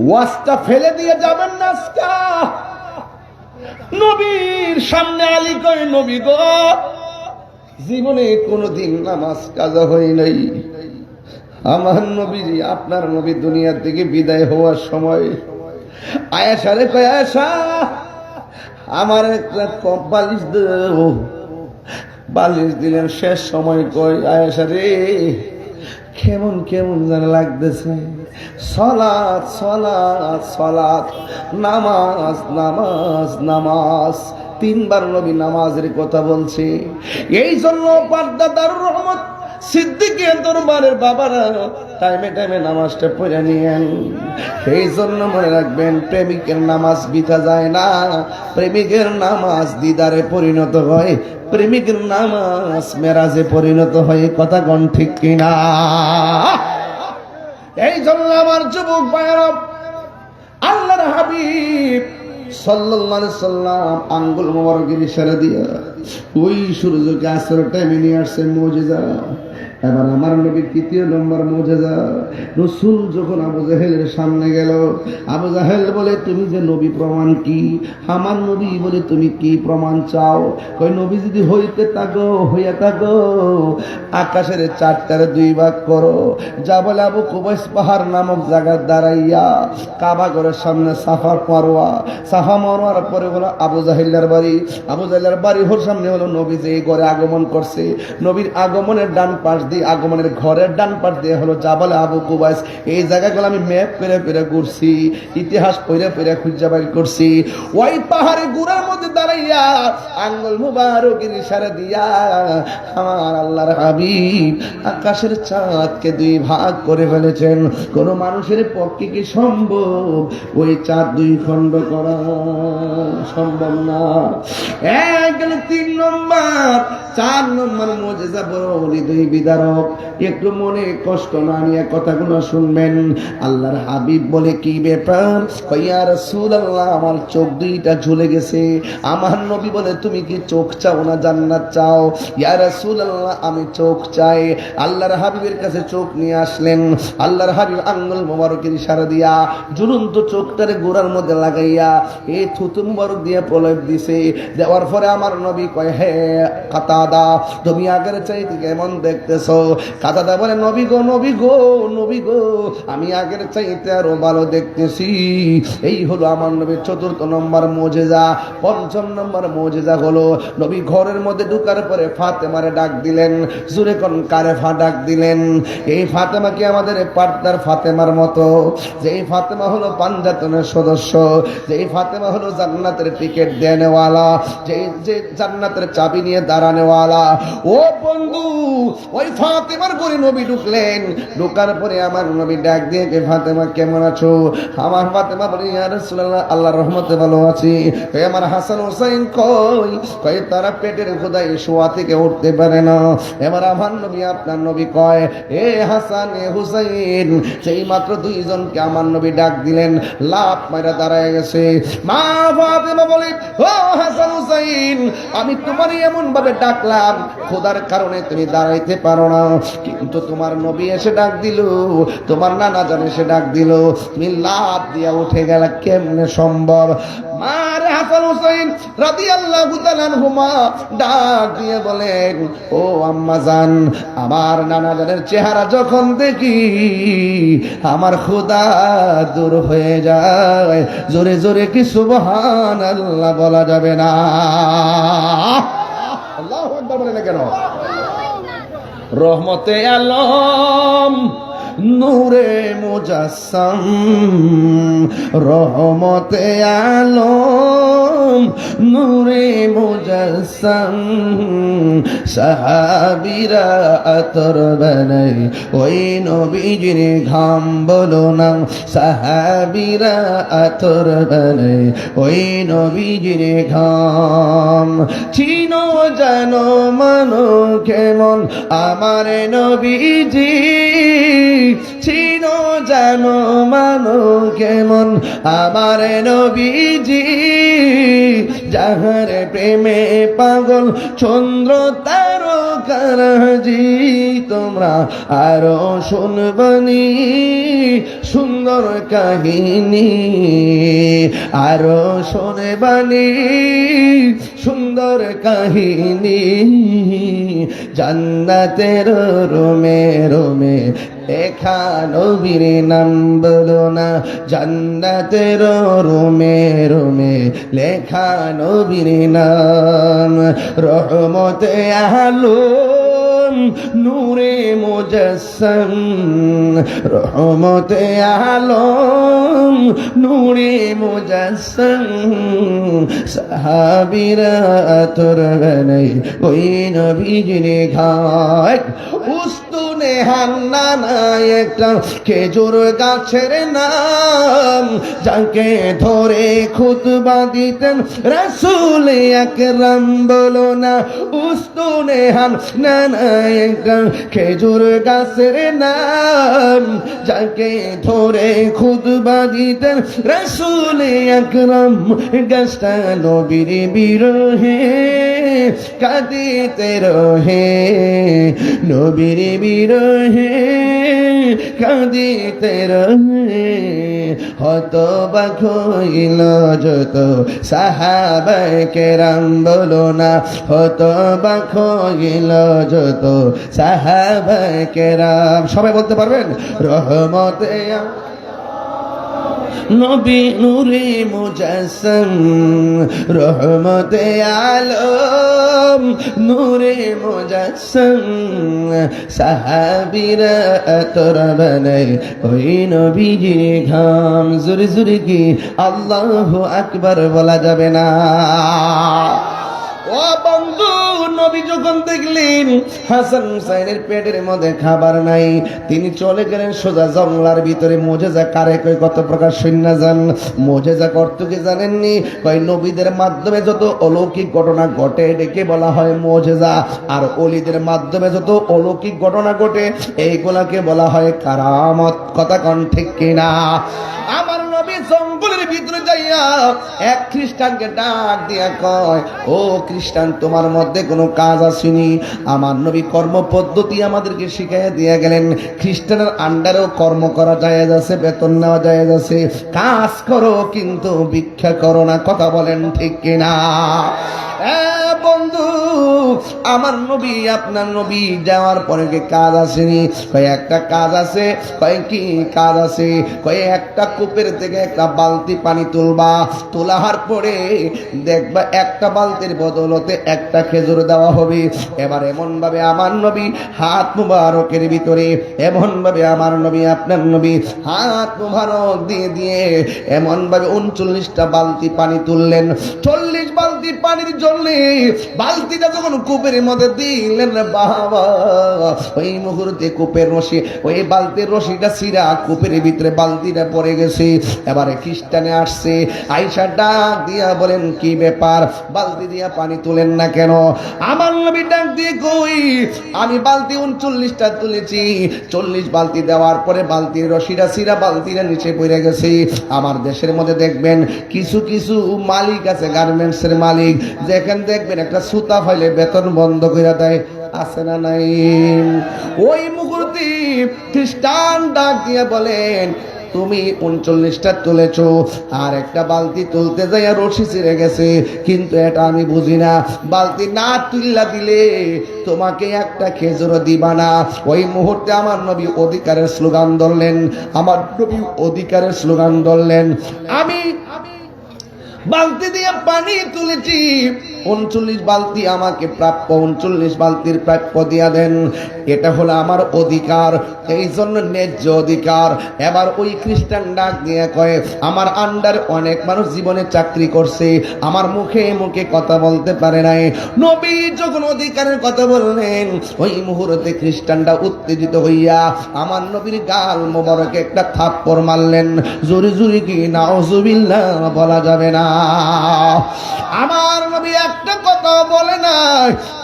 ওয়াজটা ফেলে দিয়ে যাবেন না। আজকা নবীর সামনে আলী কয়, নবী গো জীবনে কোনোদিন নামাজ কাজা হয় নাই। আমার নবী, আপনার নবী দুনিয়া থেকে বিদায় হওয়ার সময় আয়েশা রে কয়, আয়েশা আমার একটা বালিশ দাও। বালিশ দিলেন, শেষ সময় কয়, আয়েশা রে কেমন কেমন যেন লাগতেছে, সালাত সালাত সালাত, নামাজ নামাজ নামাজ। তিনবার নবী নামাজের কথা বলছে। এই জন্য পর্দা দারুর রহমত সিদ্দিকের দরবারের বাবারা টাইমে টাইমে নামাজটা পড়ে নিয়েন। এই জন্য মনে রাখবেন, প্রেমিকের নামাজ বিতা যায় না, প্রেমিকের নামাজ দিদারে পরিণত হয়, প্রেমিকের নামাজ মেরাজে পরিণত হয়। কথা কোন ঠিক কিনা? এই জন্য আমার যুবক ভাইরা, আল্লাহর হাবিব সাল্লাল্লাহু আলাইহি সাল্লাম আঙ্গুল মোবারকের ইশারা দিয়া ওই সূর্যকে আসরের টাইমে নিয়ে আসছে মুজিজা। এবার আমার নবীর তৃতীয় নম্বর মুজিজা, রাসূল যখন আবু জাহেলের সামনে গেল, আবু জাহেল বলে, তুমি যে নবী প্রমাণ কি? আমার নবী বলে, তুমি কি প্রমাণ চাও? কই নবী যদি হইতে থাকো, হইয়া থাকো, আকাশের চারটারে দুই ভাগ করো, যা বলে আবু কুবাইস পাহাড় নামক জায়গায় দাঁড়াইয়া কাবা ঘরের সামনে সাফা মারওয়া, সাফা মারওয়ার পরে হলো আবু জাহেলের বাড়ি, আবু জাহেলের বাড়ি ওর সামনে হলো নবী যে ঘরে আগমন করছে, নবীর আগমনের ডান পাশ দিয়ে, আগমনের ঘরের ডান পাশ দিয়ে হলো জাবালে আবু কুবাইস। এই জায়গাগুলো আমি ম্যাপ করে করে ঘুরছি, ইতিহাস পড়ে পড়ে খুঁজে বাই করছি। ওই পাহাড়ে গুড়ার মধ্যে দাঁড়াইয়া আঙ্গুল মুবারকের ইশারা দিয়া আমার আল্লাহর হাবিব আকাশের চাঁদকে দুই ভাগ করে ফেলেছেন। কোন মানুষের পক্ষে কি সম্ভব ওই চাঁদ দুই খণ্ড করা? সম্ভব না। গেল 3 নম্বর। 4 নম্বর মুজিজা বড় হৃদয় বিদারক। একটু মনে কষ্ট না নিয়ে কথাগুলো শুনবেন। আল্লাহর হাবিব বলে, কি ব্যাপার? ইয়া রাসূলুল্লাহ, আমার চোখ দুইটা ঝুলে গেছে। আমার নবী বলে, তুমি কি চোখ চাও না জান্নাত চাও? ইয়া রাসূলুল্লাহ, আমি চোখ চাই। আল্লাহর হাবিবের কাছে চোখ নিয়ে আসলেন। আল্লাহর হাবিব আঙ্গুল মোবারকের ইশারা দিয়া ঝুলন্ত চোখটারে গোড়ার মধ্যে লাগাইয়া এই থুতু মোবারক দিয়ে প্রলেপ দিছে। দেওয়ার পরে আমার নবী কয়, হে কাতাদা, তুমি আগের চাইতে কেমন দেখতে দেখতেছো? কাতাদা বলে নবী গো, নবী গো, নবী গো, আমি আগের চাইতে আরো ভালো দেখতেছি। এই হলো আমার নবীর 4th নম্বর মুজিজা। 5ম নম্বর মুজিজা হলো নবী ঘরের মধ্যে ঢুকার পরে ফাতেমারে ডাক দিলেন। জোরে কোন কারে ডাক দিলেন? এই ফাতেমা কি আমাদের পার্টনার ফাতেমার মতো? যেই ফাতেমা হলো পাঞ্জাতনের সদস্য, যেই ফাতেমা হলো জান্নাতের টিকিট দেনেওয়ালা, যে জান্নাতের চাবি নিয়ে দাঁড়ানেওয়ালা। ও বন্ধু, ওই ফাতেমার ঘরে নবী ঢুকলেন। ঢুকার পরে আমার নবী ডাক দিয়ে, কে ফাতেমা কেমন আছো? আমার ফাতেমা বলে, ইয়া রাসূলুল্লাহ, আল্লাহর রহমতে ভালো আছি। কই আমার হাসান হোসেন কই? কই তারা পেটের ক্ষুধায় শোয়া থেকে উঠতে পারে না। এবার আমার নবী, আপনার নবী কয়, এ হাসান এ হুসাইন। সেই মাত্র 2 জনকে আমার নবী ডাক দিলেন, লাফ মারা দাঁড়ায় গেছে। মা ফাতেমা বলে, ও হাসান হুসাইন, আমি তোমারই এমন ভাবে ডাকলাম, খোদার কারণে তুমি দাঁড়াইতে পারো না, কিন্তু তোমার নবী এসে ডাক দিল, তোমার নানা জান এসে ডাক দিল, তুমি লাফ দিয়া উঠে গেলা, কেমনে সম্ভব? মার হাসান হুসাইন রাদিয়াল্লাহু তাআলা আনহুমা ডাক দিয়ে বলেন, ও আম্মা জান, আমার নানা জানের চেহারা যখন দেখি আমার ক্ষুধা দূর হয়ে যায়। জোরে জোরে কি সুবহানাল্লাহ বলা যাবে না? আল্লাহু আকবার বলে না কেন? রহমতে আলম নূরে মুজাসসাম, রহমতে আলম নূরে মুজাসসাম, সাহাবীরা আতর বানাই ওই নবীজির ঘাম, বলো না সাহাবীরা আতর বানাই ওই নবীজির ঘাম। চিনো জানো মানো কেমন আমার নবীজি, চিনো জানো মানো কেমন আমার নবীজি, যাহার প্রেমে পাগল চন্দ্র তারকারাজি। তোমরা আরো শুনবানি সুন্দর কাহিনী, আরো শুনবানি সুন্দর কাহিনী। জান্নাতের রোমে রোমে লেখা নবীর নাম, বলো না জান্নাতের রোমে রোমে লেখা নবীর নাম। রহমতে আলম নূরে মুজাসসাম, রহমতে আলম নূরে মুজাসসাম, সাহাবীরা আতর বানাই ওই নবীজির ঘাট। উস্তুনে হান্নানা একটা খেজুর গাছের নাম, যাকে ধরে খুতবা দিতেন রাসূল আকরাম, বলো না উস্তুনে হান্নানা একটা খেজুর গাছের নাম, যাকে ধরে খুতবা দিতেন রাসূল আকরাম। গাছটা নবীর বিরহে কাঁদিতে রহে, নবীর বিরহে কাঁদিতে রহে। হতবাক হইল যত সাহাবায়ে কেরাম, বলো না হতবাক হইল যত সাহাবায়ে কেরাম। সবাই বলতে পারবেন? রহমতে নবী নূরে মুজাসসাম, রহমতে আলম নূরে মুজাসসাম, সাহাবীরা আতর বানাই ওই নবীজির ঘাম। জোরে জোরে কি আল্লাহু আকবার বলা যাবে না? ও বন্ধু, নবী যখন দেখলেন হাসান হুসাইনের পেটের মধ্যে খাবার নাই, তিনি চলে গেলেন সোজা জঙ্গলার ভিতরে। মুজিজা কারে কই কত প্রকার সৈন্য যান। মুজিজা করতে কি জানেননি? কয় নবীদের মাধ্যমে যত অলৌকিক ঘটনা ঘটে এটাকে বলা হয় মুজিজা, আর ওলিদের মাধ্যমে যত অলৌকিক ঘটনা ঘটে এইগুলাকে বলা হয় কারামত। কথা কোন ঠিক কিনা? আমার নবী জঙ্গলের ভিতরে যাইয়া এক খ্রিস্টানকে ডাক দিয়া কয়, ও খ্রিস্টান, তোমার মধ্যে কোনো কাজ আসেনি? আমার নবী কর্ম পদ্ধতি আমাদেরকে শিখাইয়া দিয়া গেলেন। খ্রিস্টানের আন্ডারেও কর্ম করা জায়েজ আছে, বেতন নেওয়া জায়েজ আছে। কাজ করো কিন্তু ভিক্ষা করো না। কথা বলেন ঠিক কিনা? বন্ধু, আমার নবী আপনার নবী যাওয়ার পরে কি কাজ আসেনি? কয় একটা কাজ আছে। কয় কি কাজ আছে? কয় একটা কূপের থেকে একটা বালতি পানি তুলবা, তোলার পরে দেখবা একটা বালতির বদলতে একটা খেজুর দেওয়া হবে। এবার এমন ভাবে আমার নবী হাত মুবারকের ভিতরে, এমন ভাবে আমার নবী আপনার নবী হাত মুবারক দিয়ে দিয়ে এমন ভাবে 39টা বালতি পানি তুললেন। 40 বালতি পানির জন্য বালতিটা যখন কূপের মধ্যে দিলেন বাবা, ওই মুহূর্তে কূপের রশি, ওই বালতির রশিটা ছিঁড়া কূপের ভিতরে বালতিটা পড়ে গেছে। এবারে খ্রিস্টানে আসছে, আইসা ডাক দিয়া বলেন কি ব্যাপার, বালতি দিয়া পানি তুলেন না কেন? আমার নবী ডাক দিয়ে কই, আমি বালতি 39টা তুলেছি, 40 বালতি দেওয়ার পরে বালতির রশিটা ছিঁড়া বালতিটা নিচে পড়ে গেছে। আমার দেশের মধ্যে দেখবেন কিছু কিছু মালিক আছে, গার্মেন্টসের মালিক, যেখানে দেখবেন একটা সুতা ফাইলে বেতন বন্ধ করে দেয়, আছে না নাই? ওই মুহূর্তে খ্রিস্টান ডাক দিয়ে বলেন তুমি 39টা তুলেছো, আর একটা বালতি তুলতে যাইয়া রশি ছিঁড়ে গেছে, কিন্তু এটা আমি বুঝি না, বালতি না তুললা দিলে তোমাকে একটা খেজুর দিবা না। ওই মুহূর্তে আমার নবী অধিকারের স্লোগান ধরলেন, আমার নবী অধিকারের স্লোগান ধরলেন, আমি বালতি দিয়ে পানি তুলেছি, 39 বালতি আমাকে প্রাপ্য, 39 বালতির প্রাপ্য দিয়া দেন, এটা হলো আমার অধিকার, এই জন্য ন্যায্য অধিকার। এবার ওই খ্রিস্টান ডাক দিয়ে কয় আমার আন্ডার অনেক মানুষ জীবনে চাকরি করছে, আমার মুখে মুখে কথা বলতে পারে নাই। নবী যখন অধিকারের কথা বললেন, ওই মুহূর্তে খ্রিস্টানটা উত্তেজিত হইয়া আমার নবীর গাল মোবারকে একটা থাপ্পড় মারলেন। জোরে জোরে কি নাউজুবিল্লাহ বলা যাবে না? আমার নবী একটা কথা বলে না,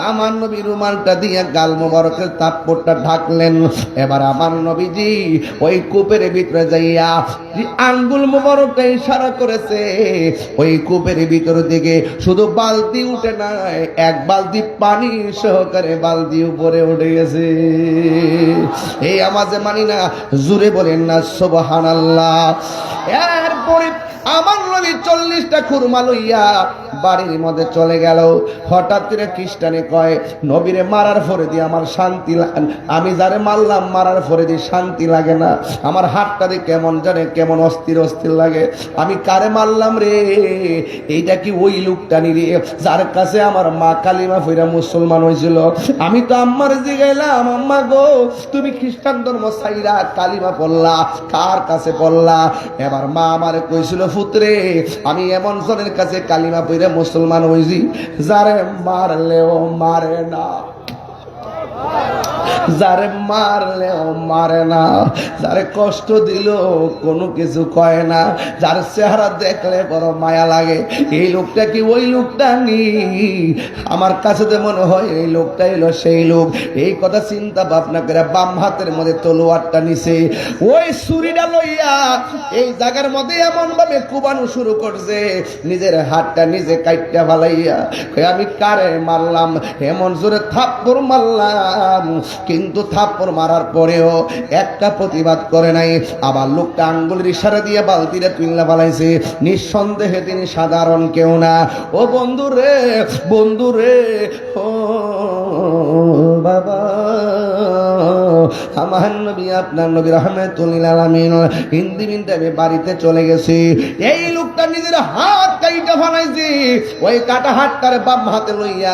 আমার নবী রুমালটা দিয়ে গাল মোবারকের থাপ্পড়টা ঢাকলেন। এবার আমার নবীজি ওই কূপের ভিতরে যাইয়া আঙ্গুল মোবারকটা ইশারা করেছে, ওই কূপের ভিতর দিকে শুধু বালতি উঠে নাই, এক বালতি পানি সহকারে বালতি উপরে উঠে গেছে। এই আমাজে মানি না, জুড়ে বলেন না সুবহানাল্লাহ। এরপরে আমার নবী 40টা খুরমা লইয়া বাড়ির মধ্যে চলে গেল। হঠাৎ করে খ্রিস্টানে কয় নবীরে মারার পরে দিয়ে আমার শান্তি, আমি যারে মারলাম মারার পরে দিয়ে শান্তি লাগে না, আমার হাতটা দিয়ে কেমন জানে কেমন অস্থির অস্থির লাগে, আমি কারে মারলাম রে? এইটা কি ওই লোকটা নি রে যার কাছে আমার মা কালিমা ফিরা মুসলমান হয়েছিল? আমি তো আম্মার জিগাইলাম, আম্মা গো তুমি খ্রিস্টান ধর্ম ছাইরা কালিমা পড়লা, কার কাছে পড়লা? এবার মা আমারে কইছিল পুত্রে আমি এমন জনের কাছে কালিমা পড়ে মুসলমান হইছি যারে মারলেও মারে না, যারে মারলেও মারে না, যারে কষ্ট দিল কোনো কিছু কয় না, যার চেহারা দেখলে বড় মায়া লাগে। এই লোকটা কি ওই লোকটা নি? আমার কাছে তো মনে হয় এই লোকটা এলো সেই লোক। এই কথা চিন্তা ভাবনা করে বাম হাতের মধ্যে তলোয়ারটা নিছে, ওই ছুরিটা লইয়া এই জায়গার মধ্যে এমন ভাবে কুবানো শুরু করছে, নিজের হাতটা নিজে কাইটটা ফালাইয়া আমি কারে মারলাম, এমন জোরে থাপ্পড় মারলাম, কিন্তু থাপ্পড় মারার পরেও একটা প্রতিবাদ করে নাই। আবার লোকটা আঙ্গুলের ইশারা দিয়ে বালতিটা তুইলা ফালাইছে। নিঃসন্দেহে তিনি সাধারণ কেউ না। ও বন্ধু রে, বন্ধু রে, ও বাবা, আমার নবী আপনার নবী রাহমাতুল লিল আলামিন হিন্দি মিন্টাবে বাড়িতে চলে গেছে। এই লোকটা নিজের হাত কাইটা ফালাইছে, ওই কাটা হাতটারে বাম হাতে লইয়া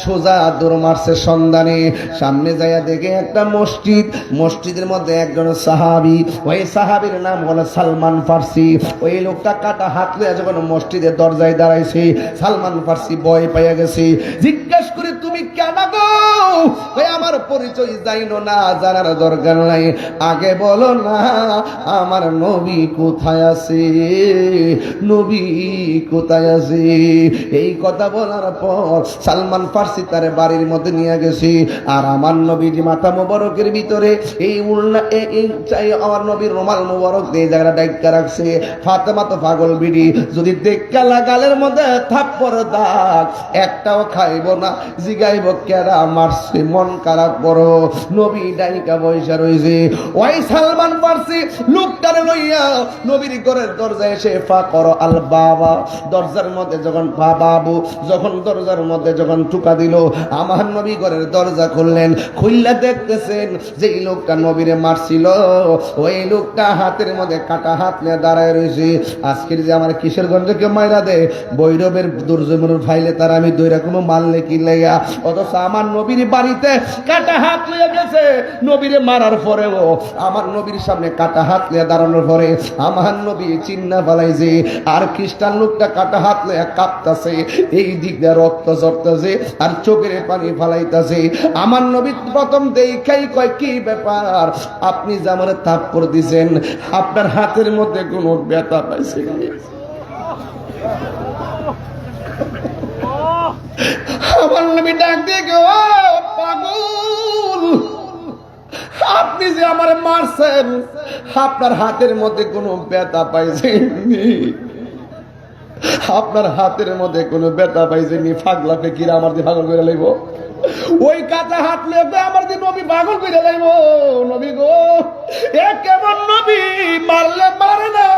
সোজা দৌড় মারছে সন্ধানে। সামনে যাইয়া দেখে একটা মসজিদ, মসজিদের মধ্যে একজন সাহাবী, ওই সাহাবীর নাম হলো সালমান ফার্সি। ওই লোকটা কাটা হাত লইয়া যখন মসজিদের দরজায় দাঁড়াইছে, সালমান ফার্সি ভয় পাইয়া গেছে। জিজ্ঞাসা করে তুমি কেন গো? ওই আমার পরিচয় জাইনো না, জানার দরকার নাই, আগে বলো না আমার নবী কোথায় আছে, নবী কোথায় আছে? এই কথা বলার পর সালমান ফার্সি তার বাড়ির মধ্যে নিয়ে গেছে। আর আমার নবীর মাথা মোবারকের ভিতরে এই উল্না চাই আমার নবীর রুমাল মোবারক দিয়ে জায়গাটা ডাইকা রাখছে। ফাতেমা তো পাগল বিড়ি, যদি দেখা লাগালের মধ্যে থাপ্পড় দাগ একটাও খাইব না, জিগাইব কেরা মারছে মারছে, মন খারাপ করো। নবী ডাইকা বৈশা রইছে। ওই সালমান ফারসি লোকটারে লইয়া নবীর ঘরের দরজায় এসে ফা করো আল বাবা, দরজার মধ্যে যখন বাবু যখন দরজার মধ্যে যখন ঠুকা দিল, আমার নবী ঘরের দরজা খুললেন। খুললে দেখতেছেন যে এই লোকটা নবীরে মারছিল, ওই লোকটা হাতের মধ্যে কাটা হাত নিয়ে দাঁড়ায় রয়েছে। আজকের যে আমার কিশোরগঞ্জকে মাইরা দে বৈরবের দুর্জমনুর ফাইলে তার আমি দুই রকম মারলে কি লেগা, অথচ আমার নবীর বাড়িতে কাটা হাত লিয়ে গেছে। নবীরে মারার পরেও আমার নবীর সামনে কাটা হাত লিয়ে দাঁড়ানোর পরে আমার নবী চিন্না ফেলাইছে। আর খ্রিস্টান লোকটা কাটা হাত লিয়ে কাঁপতাছে, এই দিক দিয়ে রক্ত ঝরতেছে আর চোখের পানি ফালাইতেছে। আমার নবী প্রথম দেখাই কয় কি ব্যাপার, আপনি যে আমার থাপ্পড় দিছেন আপনার হাতের মধ্যে কোনো ব্যথা পাইছে? আমার নবী ডাক দিয়ে ও পাগল, আপনি যে আমার মারছেন আপনার হাতের মধ্যে কোনো ব্যথা পাইছেননি? আপনার হাতের মধ্যে কোনো ব্যথা পাইছেননি? পাগলা ফেকিরা আমার দিয়ে পাগল করে লাইব? ওই কাঁচা হাত লেগে আমার দিয়ে নবী পাগল করে লাইব? নবী গো, এ কেমন নবী? মারলে মারে না,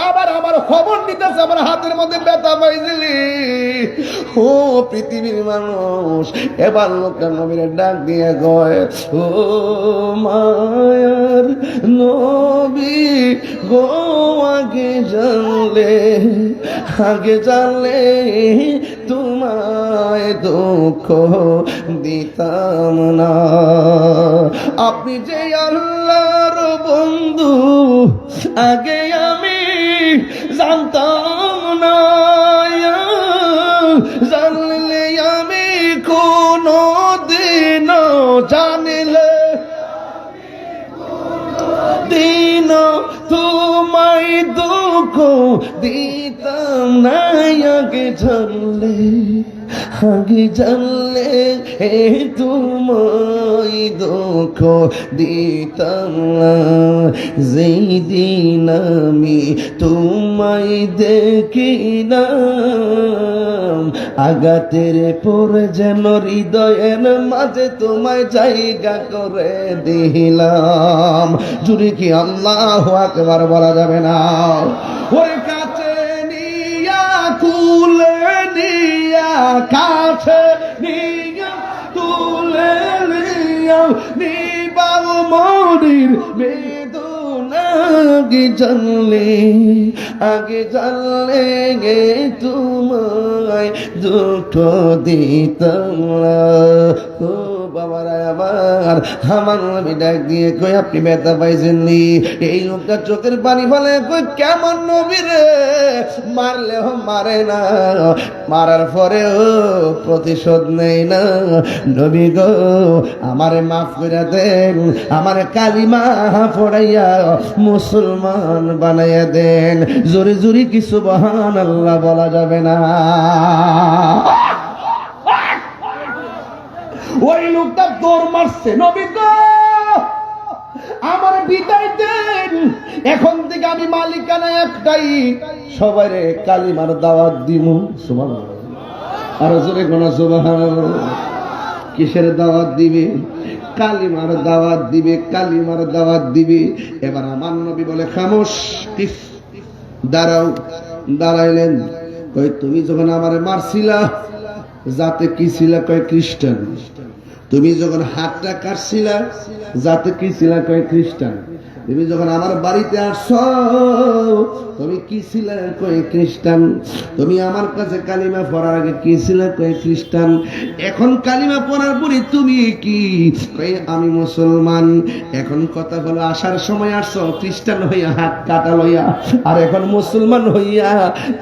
আবার আমার খবর নিতেছে আমার হাতের মধ্যে ব্যথা পাইছিলি। ও পৃথিবীর মানুষ, এবার লোকটা নবীর ডাক দিয়ে কয়, ও মায়ার নবী গো, আগে জানলে তোমায় দুঃখ দিতাম না। আপনি যে আল্লাহর বন্ধু আগে আমি জানতাম না, জানলে আমি কোনো দিন জানলে দিন তোমায় দুঃখ দিতাম না। আগে জানলে তোমায় দুঃখ দিতাম না। যেই দিন আমি তোমায় দেখিলাম, আঘাতের পরে যেন হৃদয়ের মাঝে তোমায় জায়গা করে দিলাম। জুড়ে কি আল্লাহু আকবার বলা যাবে না? ওই কাছে নিয়া কুলে নিয়া, কাছে নিয়া তুলে নিয়া, নিবাও মনির বেদনা। আগে জানলে গে তোমায় দুঃখ দিতাম না। ও বাবারা আমার নবী ডাক দিয়ে কই, আপনি ব্যথা পাইছেননি? এই লোকটা চোখের পানি ফেলে কই, কেমন নবী রে? মারলেও মারে না, মারার পরেও প্রতিশোধ নেই না। নবী গো, আমারে মাফ করে দেন, আমারে কালিমা পড়াইয়া মুসলমান বানাইয়া দেন। জোরে জোরে কি সুবহানাল্লাহ বলা যাবে না? ওই লোকটা দৌড় মারছে, নবী গো আমার বিদায় দেন, এখন থেকে আমি মালিকানা একটাই, সবাইরে কালিমার দাওয়াত দিব। সুবহানাল্লাহ, আরো জোরে গোনা সুবহানাল্লাহ। কিসের দাওয়াত দিবে? কালিমার দাওয়াত দিবে, কালিমার দাওয়াত দিবে। এবার আমার নবী বলে, খামোশ, দাঁড়াও। দাঁড়াইলেন। কই, তুমি যখন আমারে মারছিলা যাতে কি ছিল? কয় খ্রিস্টান। তুমি যখন হাতটা কাটছিলা যাতে কি ছিল? কয় খ্রিস্টান। তুমি যখন আমার বাড়িতে আসছো তুমি কি ছিল? কয় খ্রিস্টান। তুমি আমার কাছে কালিমা পড়ার আগে কি ছিল? কয় খ্রিস্টান। এখন কালিমা পড়ার পরে তুমি কি? কয় আমি মুসলমান। এখন কথা হলো, আসার সময় আসছো খ্রিস্টান হইয়া হাত কাটা লইয়া, আর এখন মুসলমান হইয়া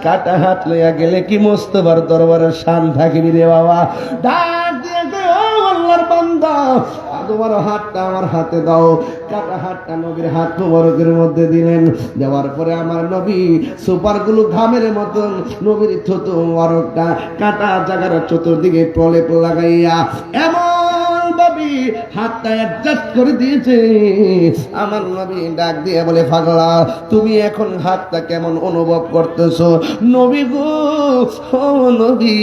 কাটা হাত লইয়া গেলে কি মোস্তফার দরবারের শান থাকিবি রে বাবা? ডাক দিয়ে আল্লাহর বান্দা, তোমার হাতটা আমার হাতে দাও। কাটা হাতটা নবীর হাত মোবারকের মধ্যে দিলেন। দেওয়ার পরে আমার নবী সুপারগুলো ঘামের মতন নবীর থুতু মোবারকটা কাটা জায়গার চতুর্দিকে প্রলেপ লাগাইয়া এমন ভাবে নবী হাতটা অ্যাডজাস্ট করে দিয়েছে। আমার নবী ডাক দিয়ে বলে, পাগলা তুমি এখন হাতটা কেমন অনুভব করতেছো? নবী গো, ও নবী,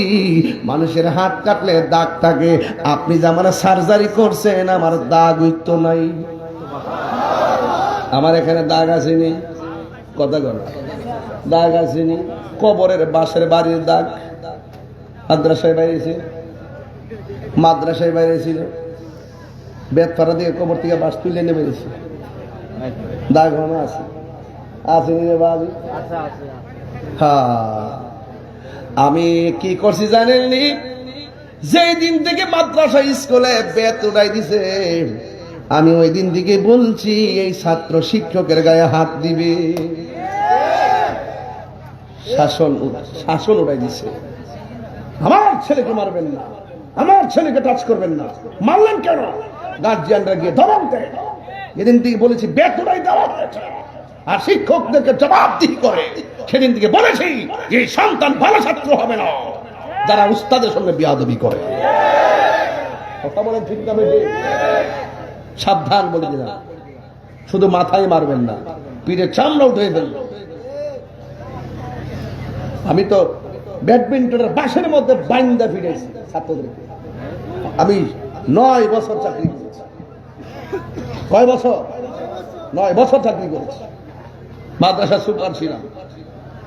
মানুষের হাত কাটলে দাগ থাকে, আপনি যে আমার সার্জারি করছেন আমার দাগ হইতো নাই। আমার এখানে দাগ আসেনি, কথা বল, দাগ আসেনি। কবরের বাসের বাড়ির দাগ, মাদ্রাসায় বাইরেছে, মাদ্রাসায় বাইরেছিল, বেতপাড়া দিয়ে কবর থেকে বাস তুলে নিয়ে বেরিয়েছে, দাগ হনো আছে, আসেনি রে বাবু। হ্যাঁ, আমি কি করছি জানেননি? যেই দিন থেকে মাদ্রাসা স্কুলে বেত উড়াই দিছে, আমি ওই দিন থেকে বলছি এই ছাত্র শিক্ষকের গায়ে হাত দিবে। শাসন উড়াই দিছে, আমার ছেলেকে মারবেন না, আমার ছেলেকে টাচ করবেন না। মারলেন কেন? গার্জিয়ানরা গিয়ে ধমক দেয়। এদিন থেকে বলেছি বেত উড়াই দেওয়া হয়েছে, আর শিক্ষকদেরকে জবাবদিহি করে। সেদিন থেকে বলেছি এই সন্তান ভালো ছাত্র হবে না যারা উস্তাদের সঙ্গে বিয়াদবি করে। কথা বলেন ঠিক না বেশি? সাবধান বলে দিলাম, শুধু মাথায় মারবেন না, পিঠে চামড়া উঠে ফেলল। আমি তো ব্যাডমিন্টনের বাসের মধ্যে বাইন্দা ফিরেছি ছাত্রদেরকে। আমি 9 বছর চাকরি করেছি। কয় বছর? 9 বছর চাকরি করেছি। মাদ্রাসা সুপার ছিলাম,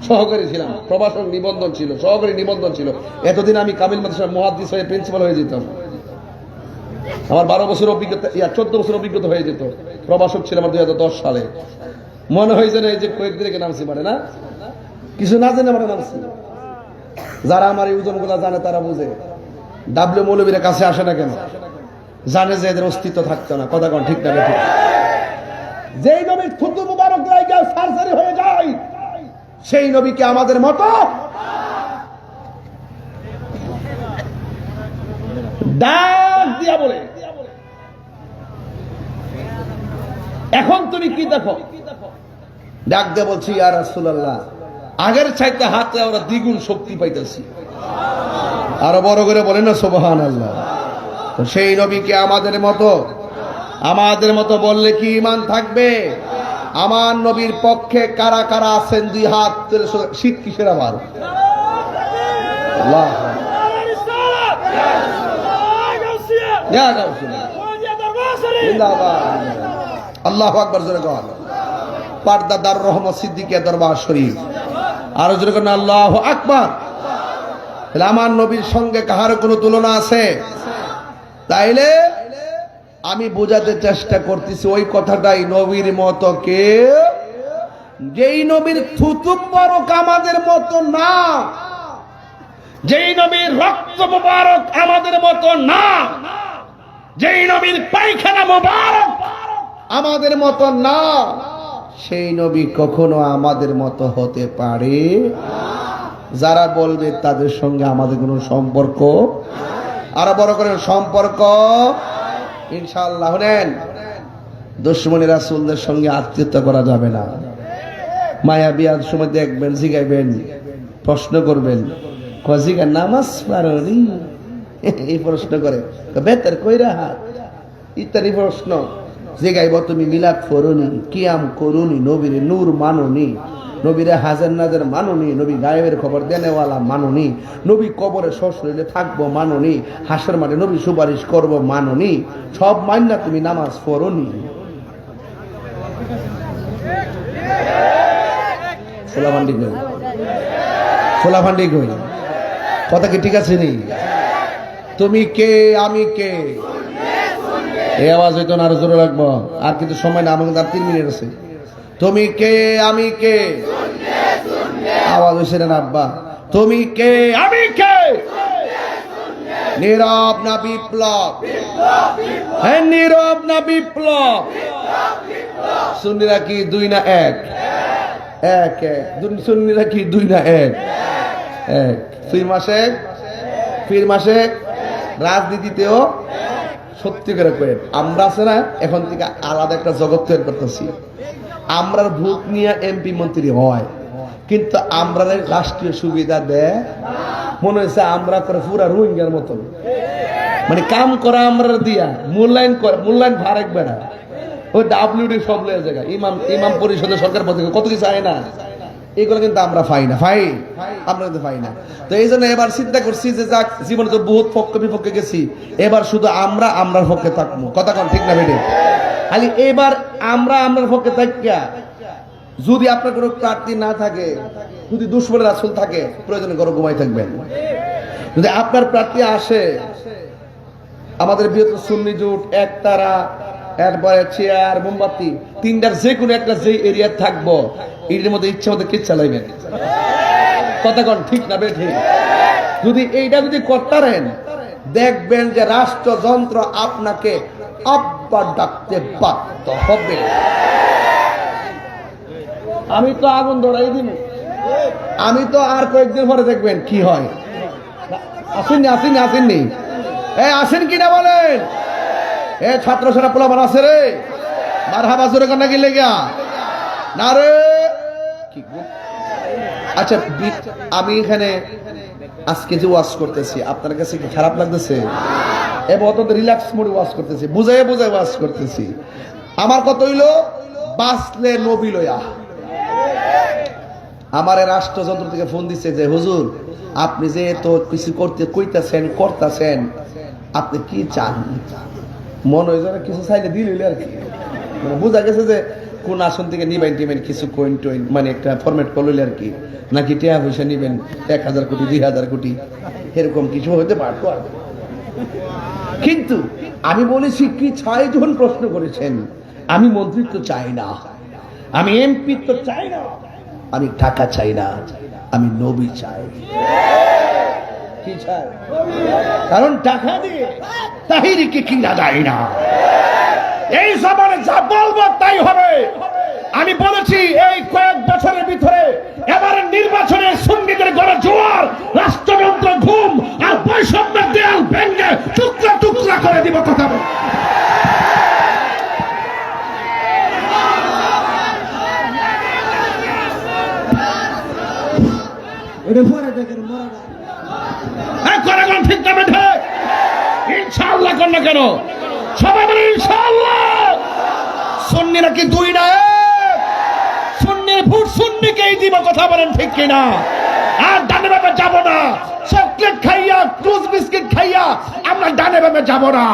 সহকারী ছিলাম, প্রবাসন নিবন্ধন ছিল, সহকারী নিবন্ধন ছিল। এতদিন আমি কামিল মাদ্রাসার মুহাদ্দিস হয়ে প্রিন্সিপাল হয়ে যেতাম। আমার 12 বছর অভিজ্ঞতা, 14 বছর অভিজ্ঞতা হয়ে যেত। প্রবাসক ছিলাম 2010 সালে। মনে হয়েছে না এই যে কয়েকদিন আগে নামছি, পারে না কিছু না জেনে আমরা নামছি। যারা আমার এই ওজন গুলা জানে তারা বুঝে। ডাব্লিউ মৌলবীর কাছে আসে না কেন? জানে যে এদের অস্তিত্ব থাকতো না। কথা কোন ঠিক না? ঠিক। যেই নবীর থুতু মুবারক লাগা সার্জারি হয়ে যায়, সেই নবীকে আমাদের মতো ডাক দিয়া বলে। এখন তুমি কি দেখো? ডাক দিয়ে বলছি, ইয়া রাসূলুল্লাহ, আগের চাইতে হাতে আমরা দ্বিগুণ শক্তি পাইতেছি। আরো বড় করে বলেন না সুবহানাল্লাহ। তো সেই নবীকে আমাদের মতো বললে কি ঈমান থাকবে? আমার নবীর পক্ষে কারা কারা আছেন? 2 হাত তুলে। শীত কিসের আবার? আল্লাহ আল্লাহু আকবার জোরে কর। পর্দা দার রহমত সিদ্দিকিয়া দরবার শরীফ। আরো জোরে কর আল্লাহু আকবার। আমার নবীর সঙ্গে কাহার কোনো তুলনা আছে? তাইলে আমি বোঝাতে চেষ্টা করতেছি ওই কথাটাই, নবীর মতো কে? যেই নবীর থুতু মুবারক আমাদের মতো না, যেই নবীর রক্ত মুবারক আমাদের মতো না, যেই নবীর পায়খানা মুবারক আমাদের মতো না, সেই নবী কখনো আমাদের মতো হতে পারে? যারা বলবে তাদের সঙ্গে আমাদের কোনো সম্পর্ক, আরো বড় করে সম্পর্ক ইনশাআল্লাহ নেন। দুশমনী রাসূলদের সঙ্গে আত্মীয়তা করা যাবে না। মায়া বিয়ার সময় দেখবেন, জিগাইবেন, প্রশ্ন করবেন, কজিগা নামাজ পারোনি, এই প্রশ্ন করে বেতের কইরা হাত ইত্যাদি প্রশ্ন জিগাইব। তুমি মিলাদ করুনি, কিয়াম করুনি, নবীর নূর মানুনি, নবীরে হাজার নাজার মানুনি, নবী গায়েবের খবর দেনেওয়ালা মানুনি, নবী কবরে শ্বশুরে থাকবো মানুনি, হাসর মাঠে নবী সুপারিশ করব মানুনি, সব মান্না তুমি নামাজ পড়নি। খোলাফান্ডি কই? কথা কি ঠিক আছে নি? তুমি কে, আমি কে? এই আওয়াজ হইতো না, আরো জোরে রাখবো। আর কিন্তু সময় না, আমাকে আর 3 মিনিট আছে। তুমি কে, আমি কে? আওয়াজ হয়েছে না আব্বা? তুমি কে, আমি কে? নীরব না বিপ্লব? হ্যাঁ, নীরব না বিপ্লব? সুন্নিরা কি 2 না 1? 1 1। সুন্নিরা কি 2 না 1? 1। ফির মাসে রাজনীতিতেও সত্যি করে কয়ে আমরা আছে না, এখন থেকে আলাদা একটা জগৎ তৈরি করতেছি। আমরার ভোট নিয়ে এমপি মন্ত্রী হয়, কিন্তু আমরা রাষ্ট্রীয় সুবিধা দেয়। মনে হয়েছে আমরা করে পুরা রোহিঙ্গার মতন। মানে কাম করা আমরা দিয়া মূল্যায়ন ভার একবে না ওই ডাব্লিউডি সব জায়গা ইমাম পরিষদের সরকার পদ্ধতি কত কিছু আয় না, এগুলো কিন্তু আমরা পাই না, আমরা কিন্তু পাই না। তো এই জন্য এবার চিন্তা করছি যে যাক, জীবনে তো বহুত পক্ষে বিপক্ষে গেছি, এবার শুধু আমরার পক্ষে থাকবো। কথা কন ঠিক না বেটে? খালি এবার আমরার পক্ষে থাকিয়া, যদি আপনার কোনো প্রার্থী না থাকে, যদি দুশমনের রাসূল থাকে, প্রয়োজনে ঘরে ঘুমাই থাকবেন। যদি আপনার প্রার্থী আসে, আমাদের বৃহত্তর সুন্নি জোট, একতারা, এরপরে চেয়ার, মোমবাতি, তিনটার যে কোনো একটা যে এরিয়া থাকবো, এর মধ্যে ইচ্ছা মতো কে চালাইবেন। কথা কন ঠিক না বেঠি? যদি এইটা যদি করতারেন, দেখবেন যে রাষ্ট্রযন্ত্র আপনাকে আব্বা ডাকতে বাধ্য হবে। আমি তো আগুন ধরাই দিব, আমি তো আর কয়েকদিন পরে দেখবেন কি হয়। আসেননি আসেন কিনা বলেন? ছাত্র সেনা পোলাপান আছে রে, মারহাবা জোরে কান্না কি লেগা না রে? আচ্ছা, আমি এখানে আজকে যে ওয়াজ করতেছি, আপনার কাছে কি খারাপ লাগতেছে? এবং অত্যন্ত রিল্যাক্স মোডে ওয়াজ করতেছি, বুঝাই ওয়াজ করতেছি। আমার কথা হইল, বাঁচলে নবী লয়া। আমার রাষ্ট্রযন্ত্র থেকে ফোন দিচ্ছে যে হুজুর, আপনি যে তো কিছু করতেছেন, আপনি কি চান? মনে হয় যেন কিছু চাইলে দিল আর কি, মানে বোঝা গেছে যে কোন আসন থেকে নিবেন কিছু কয়েন মানে একটা ফরম্যাট করলে আর কি, নাকি টাকা পয়সা নিবেন 1000 কোটি 2000 কোটি, এরকম কিছু হতে পারতো। কিন্তু আমি বলেছি কি চাই, যখন প্রশ্ন করেছেন, আমি মন্ত্রিত্ব চাই না, আমি এমপি তো চাই না, আমি টাকা চাই না, আমি নবী চাই। কি চাই? কারণ টাকা দিয়ে তাহিরিকে কিনা যায় না। এই জমানে যা বলবো তাই হবে। আমি বলেছি এই কয়েক বছরের ভিতরে এবারে নির্বাচনে সুন্নিদের গড়ে জোয়ার, রাষ্ট্রযন্ত্র ঘুম আর বৈষম্যের দেয়াল ভেঙে টুকরা টুকরা করে দিব। কথা বল। ঠিক না বেঠে? ইনশাআল্লাহ কর না কেন? সবাই বলে ইনশাআল্লাহ। সুন্নিরা কি দুই না এক? সুন্নির ভোট সুন্নিকেই দিব। কথা বলেন ঠিক কিনা? আর ডানে বামে যাব না। চকলেট খাইয়া, ক্রুজ বিস্কিট খাইয়া আমরা ডানে বামে যাব না।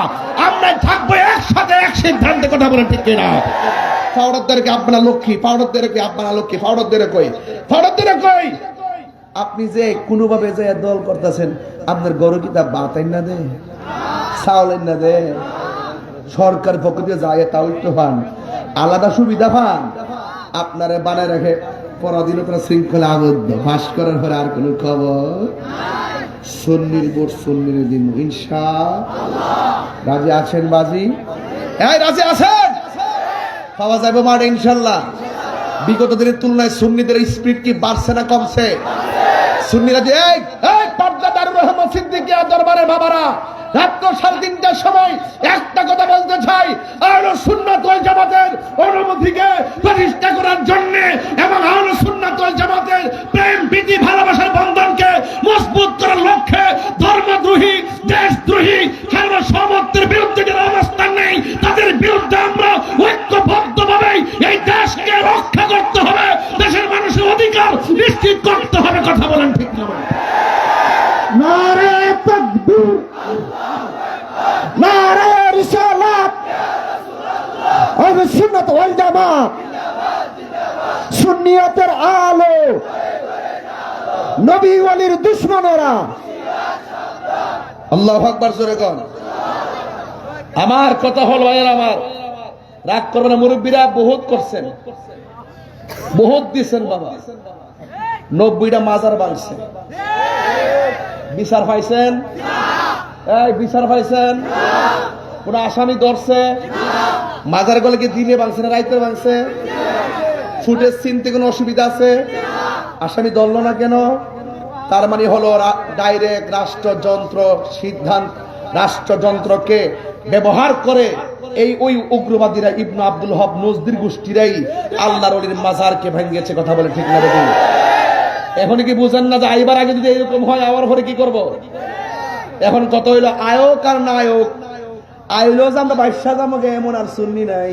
আমরা থাকবো একসাথে, এক সিদ্ধান্তে। কথা বলেন ঠিক কিনা? পাউডারদেরকে আপনারা লক্ষ্মী, পাউডারদেরকে আপনারা লক্ষ্মী, পাউডারদের কই? আপনি যে কোনোভাবে যে দল করতেছেন, আপনার গরু কিতাব বাতাই না দে, চাউল না দে, সরকার পক্ষ থেকে যায় তাও একটু পান, আলাদা সুবিধা পান, আপনারে বানায় রাখে পরাধীনতা শৃঙ্খলা আবদ্ধ। ফাঁস করার পরে আর কোন খবর? সুন্নির ভোট সুন্নির দিন ইনশাআল্লাহ। রাজি আছেন বাজি? রাজি আছেন? পাওয়া যাবে মাঠে ইনশাআল্লাহ। বিগত দিনের তুলনায় সুন্নিদের স্পিড কি বাড়ছে না কমছে? সুন্নিরা যে পর্দা দারুর রহমান সিদ্দিকিয়া দরবারের বাবারা, রাত 3:30টার সময় একটা কথা বলতে চাই, আহলে সুন্নাত ওয়াল জামাতের অনুমতিকে প্রতিষ্ঠা করার জন্য এবং আহলে সুন্নাত ওয়াল জামাতের প্রেম প্রীতি ভালোবাসার বন্ধনকে মজবুত করার লক্ষ্যে ধর্মদ্রোহী, দেশদ্রোহী, সার্বভৌমত্বের বিরুদ্ধে যারা অবস্থান নেই, তাদের বিরুদ্ধে আমরা ঐক্যবদ্ধভাবে এই দেশকে রক্ষা করতে হবে, দেশের মানুষের অধিকার নিশ্চিত করতে হবে। কথা বলেন ঠিক না? নারে তাকবীর, নারে রিসালাত, আহলে সুন্নাত ওয়াল জামাত, সুন্নিয়তের আলো, নবী ওয়ালির দুশমনেরা। আল্লাহু আকবার জোরে কোন। আমার কথা হলো, আমার রাগ করবেন না, মুরব্বীরা বহুত করছেন, বহুত দিচ্ছেন বাবা। 90টা মাজার বাংছে, বিচার পাইছেন? বিচার পাইছেন? কোন আসামি ধরছে? মাজার গলে দিনে ভাঙছে না রাইতে ভাঙছে? ফুটেজ চিনতে কোনো অসুবিধা আছে? আসামি ধরল না কেন? তার মানে হলো ডাইরেক্ট রাষ্ট্রযন্ত্রকে ব্যবহার করে ওই উগ্রবাদীরা, ইবনে আব্দুল হক নজদির গোষ্ঠীরাই আল্লাহর ওলির মাজারকে ভেঙেছে। কথা বলে ঠিক না? এখন কি বুঝেন না যে আইবার আগে যদি এরকম হয়, আবার পরে কি করব? এখন কত হইলো আয়োগ আর নায়ক। আইলো যে আমরা 22 জামকে এমন আর সুন্নি নাই।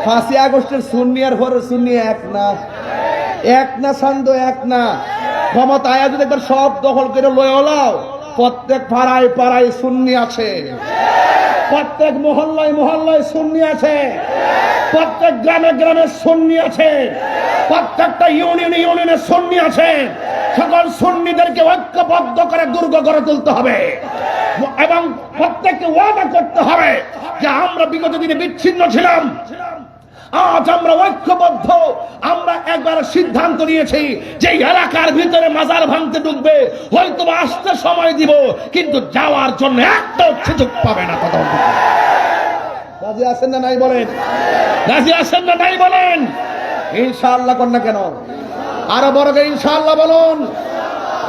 5 আগস্টের সুন্নি আর পরের সুন্নি এক না সান্দ এক না। ক্ষমতা আয়া যদি একবার সব দখল করে লয়ে হলাও, প্রত্যেক পাড়ায় পাড়ায় সুন্নি আছে, প্রত্যেক মহল্লায় মহল্লায় সুন্নি আছে, প্রত্যেক গ্রামে গ্রামে সুন্নি আছে, প্রত্যেকটা ইউনিয়নে ইউনিয়নে সুন্নি আছে। সকল সুন্নিদেরকে ঐক্যবদ্ধ করে দুর্গ গড়ে তুলতে হবে এবং প্রত্যেককে ওয়াদা করতে হবে যে আমরা বিগত দিনে বিচ্ছিন্ন ছিলাম, আজ আমরা ঐক্যবদ্ধ। আমরা একবার সিদ্ধান্ত নিয়েছি যে এলাকার ভিতরে মাজার ভাঙতে ঢুকবে, হয়তো আসতে সময় দিব, কিন্তু যাওয়ার জন্য একটা সুযোগ পাবে না। কথা রাজি আছেন না নাই বলেন? রাজি আছেন না নাই বলেন? ইনশাআল্লাহ কর না কেন? আরো বড় করে ইনশাআল্লাহ বলুন।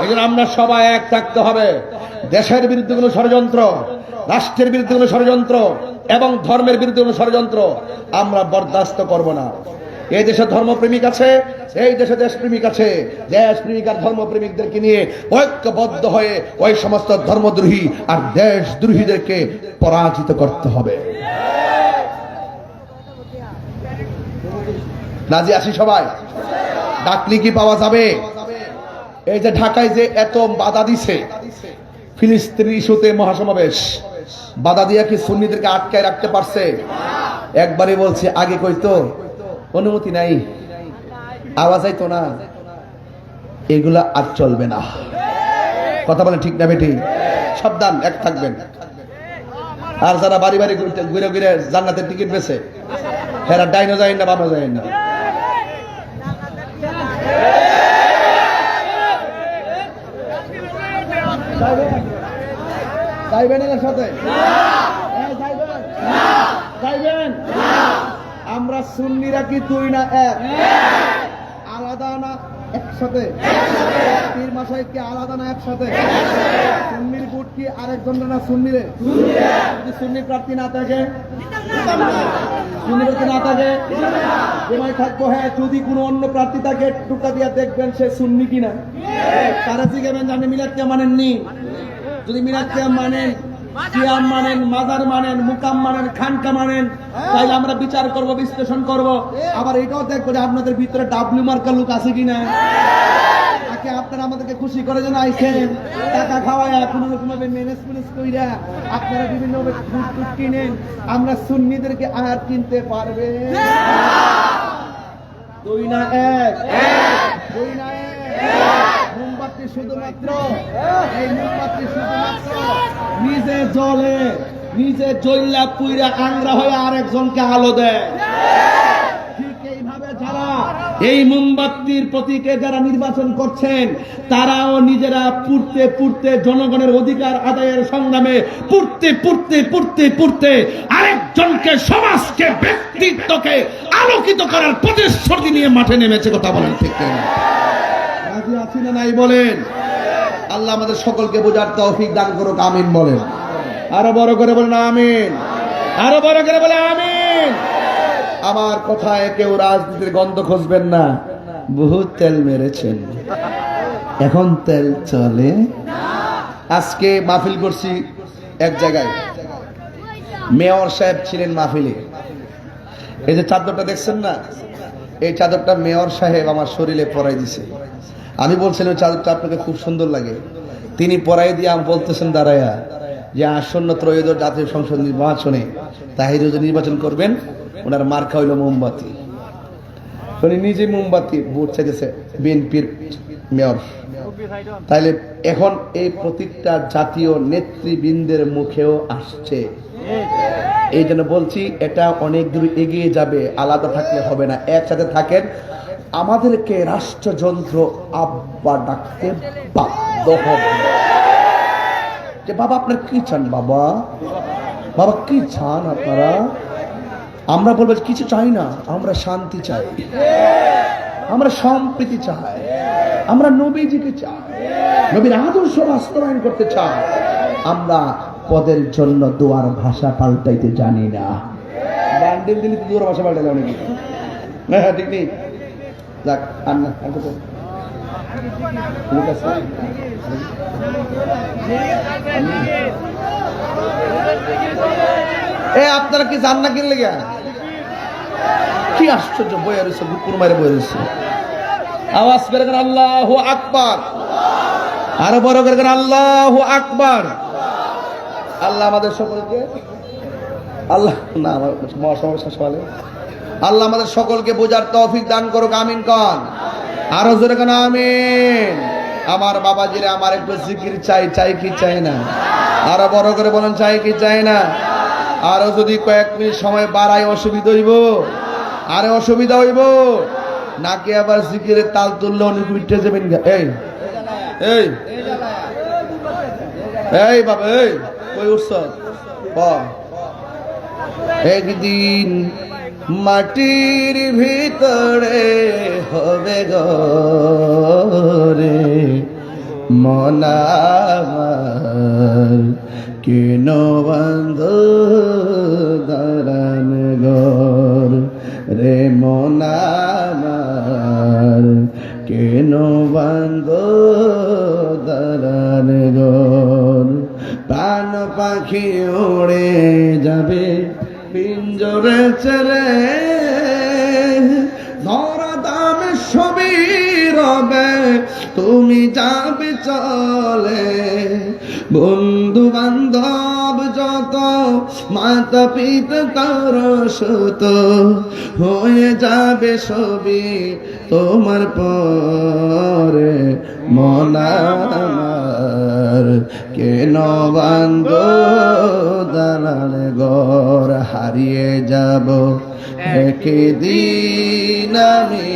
এই জন্য আমরা সবাই এক থাকতে হবে। দেশের বিরুদ্ধে কোনো ষড়যন্ত্র, রাষ্ট্রের বিরুদ্ধে কোনো ষড়যন্ত্র এবং ধর্মের বিরুদ্ধে কোনো ষড়যন্ত্র আমরা বরদাস্ত করব না। এই দেশে ধর্মপ্রেমিক আছে, এই দেশে দেশপ্রেমিক আছে। দেশপ্রেমিক আর ধর্মপ্রেমিকদেরকে নিয়ে ঐক্যবদ্ধ হয়ে ওই সমস্ত ধর্মদ্রোহী আর দেশদ্রোহীদেরকে পরাজিত করতে হবে। রাজি আছি সবাই? ডাকলি কি পাওয়া যাবে? এই যে ঢাকায় যে এত বাধা দিছে, ফিলিস্তিনি ইস্যুতে মহাসমাবেশ, বাধা দিয়া কি সুন্নিদেরকে আটকায় রাখতে পারছে? একবারই বলছে, আগে কইতো অনুমতি নাই, আওয়াজ আইতো না, এগুলা আর চলবে না। কথা বলে ঠিক না বেটি? সাবধান, এক থাকবেন। আর যারা বাড়ি বাড়ি ঘুরে ঘুরে জান্নাতের টিকিট বেছে, হেরা ডাইনো যায় না বামা যায় না। আমরা সুন্নিরা কি তুই না এক? আলাদা না একসাথে? পীর মাসাই কি আলাদা না একসাথে? সুন্নির ভোট কি আরেকজন না সুন্নিরে? যদি সুন্নি প্রার্থী না থাকে, সুন্নি প্রার্থী না থাকে, জমায় থাকবো। হ্যাঁ, যদি কোনো অন্য প্রার্থী থাকে টুকা দিয়া দেখবেন সে সুন্নি কিনা। তারা জিজ্ঞাবেন যে আপনি মিলাদ কিয়াম মানেননি? যদি মিলাদ কিয়াম মানেন, কিয়াম মানেন, মাজার মানেন, মুকাম মানেন, খানকা মানেন, তাইলে আমরা বিচার করব, বিশ্লেষণ করব। আবার এটাও দেখবো যে আপনাদের ভিতরে ডাব্লিউ মার্কা লোক আছে কিনা। আপনারা আমাদেরকে খুশি করে যেন আইছেন, টাকা খাওয়ায় কোনো রকমভাবে ম্যানেজমেন্ট কইরা আপনারা বিভিন্ন ফুড কিনেন, আমরা সুন্নিদেরকে আর কিনতে পারবে? দুই না এক? দুই না এক? মোমবাতি শুধুমাত্র, এই মোমবাতি শুধুমাত্র নিজে জ্বলে, নিজে জ্বললা পুইরা আংরা হয়ে আরেকজনকে আলো দেয়। ঠিক এইভাবে যারা এই মোমবাতির প্রতীকে যারা নির্বাচন করছেন, তারাও নিজেরা পুড়তে পুড়তে জনগণের অধিকার আদায়ের সংগ্রামে পুড়তে পুড়তে পুড়তে পুড়তে আরেকজনকে, সমাজকে, ব্যক্তিত্বকে আলোকিত করার প্রতিশ্রুতি নিয়ে মাঠে নেমেছে। কথা বলেন ঠিক কিনা? রাজি আছি না নাই বলেন? আল্লাহ আমাদের সকলকে বোঝার তৌফিক দান করুক, আমিন বলেন। আরো বড় করে বলেন আমিন, আরো বড় করে বলে আমিন। আমার কথায় কেউ রাজনীতির গন্ধ খুঁজবেন না। বহুত তেল মেরেছেন, এখন তেল চলে। আজকে মাহফিল করছি এক জায়গায়, মেয়র সাহেব ছিলেন মাহফিলে। এই যে চাদরটা দেখছেন না, এই চাদরটা মেয়র সাহেব আমার শরীরে পরাই দিছে। আমি বলছিলাম চাদরটা আপনাকে খুব সুন্দর লাগে। তিনি পরাই দিয়ে আমি বলতেছেন দাঁড়ায়া যে আসন্ন ত্রয়োদশ জাতীয় সংসদ নির্বাচনে তাহির নির্বাচন করবেন, ওনার মার্কা হইল মোমবাতি। উনি নিজে মোমবাতি ভোট চাইতেছে বিএনপির মেয়র। তাইলে এখন এই প্রতীকটা জাতীয় নেতৃবৃন্দের মুখেও আসছে। এই জন্য বলছি এটা অনেক দূর এগিয়ে যাবে, আলাদা থাকলে হবে না, একসাথে থাকেন। আমাদেরকে রাষ্ট্রযন্ত্র আব্বা ডাকতে বাধ্য হবে যে বাবা আপনার কি চান, বাবা বাবা কি চান আপনারা? আমরা বলবো কিছু চাই না, আমরা শান্তি চাই, আমরা সম্প্রীতি চাই, আমরা নবীজিকে চাই, নবীর আদর্শ বাস্তবায়ন করতে চাই। আমরা পদের জন্য দোয়ার ভাষা পাল্টাইতে জানি না। বান্ডিল দিলে তো দোয়ার ভাষা পাল্টাইলে অনেকে, হ্যাঁ ঠিক নেই। যাক আর না, ঠিক আছে। আপনারা কি জান না কিনলে গা? কি আশ্চর্য, বয়ে রয়েছে, গুপুর মারে বয়ে রয়েছে। আওয়াজ করে কেন আল্লাহু আকবার, আরো বড় করে কেন আল্লাহু আকবার। আল্লাহ আমাদের সকলকে, আল্লাহ না আমার মহাসমস্যা সকালে, আল্লাহ আমাদের সকলকে বোঝার তৌফিক দান করুক, আমিন কন। আরো জোরে কেন আমিন। আমার বাবাজিরা, আমার একটু জিকির চাই, চাই কি চাই না? আরো বড় করে বলেন, চাই কি চাই না? আরো যদি কয়েক মিনিট সময় বাড়ায় অসুবিধা হইব, আরে অসুবিধা হইব নাকি? আবার জিকিরের তাল তুললে অনেক উঠে যাবেন। এই এই এই বাবা, এই কই উঠছ? একদিন মাটির ভিতরে হবে গরে মনামার, কেন বন্ধ দারান গর রে মনামার, কেন বন্ধ দারান গর। প্রাণ পাখি উড়ে যাবে পিঞ্জরে ছেড়ে, ধরা দামে সবই রবে, তুমি যাবে চলে। বন্ধু বান্ধব যত, মাতা পিতা তার সুত, হয়ে যাবে সবই তোমার পরে মনামার, কেন বান্ধ দালাল ঘর। হারিয়ে যাব একদিন আমি,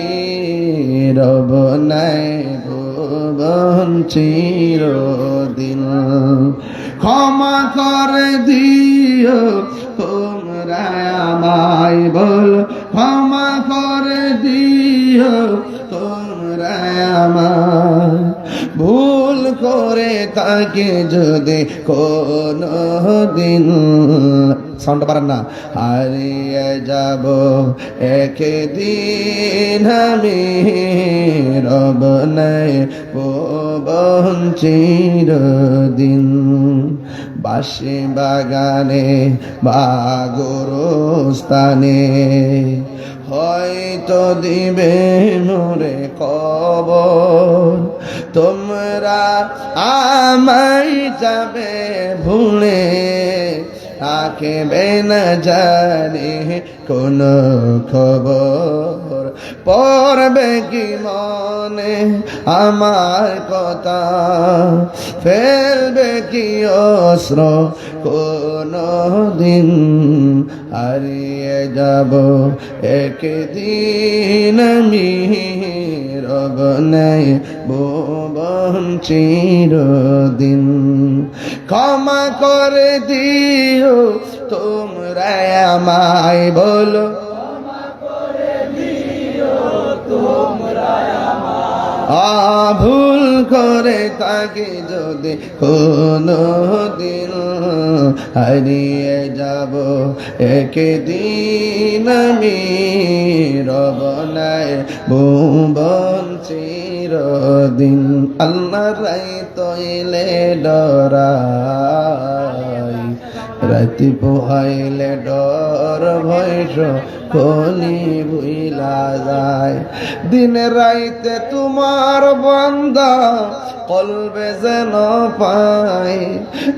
রব নাই ভুবন চিরদিন। ক্ষমা করে দিও তোমরা আমায়, বল ক্ষমা করে দিও তোমরা আমায়। ভুল করে তাকে যদি কোনো দিন, সাউন্ড পারেন না, হারিয়ে যাব একদিন আমি, রব নাই ভুবন চিরদিন। বাঁশি বাগানে বা গোরস্থানে হয়তো দিবে মোরে কবর, তোমরা আমায় যাবে ভুলে, রাখবে না জানি কোন খবর। পড়বে কি মনে আমার কথা, ফেলবে কি অস্ত্র কোন দিন। হারিয়ে যাব একদিন আমি, রব নাই ভুবন চিরদিন। ক্ষমা করে দিও তোমরা আমায়, বলো ভুল করে তাকে যদি কোনো দিন, হারিয়ে যাব একদিন আমি, রব নাই ভুবন চিরদিন। আল্লাহ রাই তৈলে ডরাই, রাতি পোহাইলে ডর ভয়স কলি ভুইলা যায়। দিনে রাইতে তোমার বান্দা কলবে যেন পাই,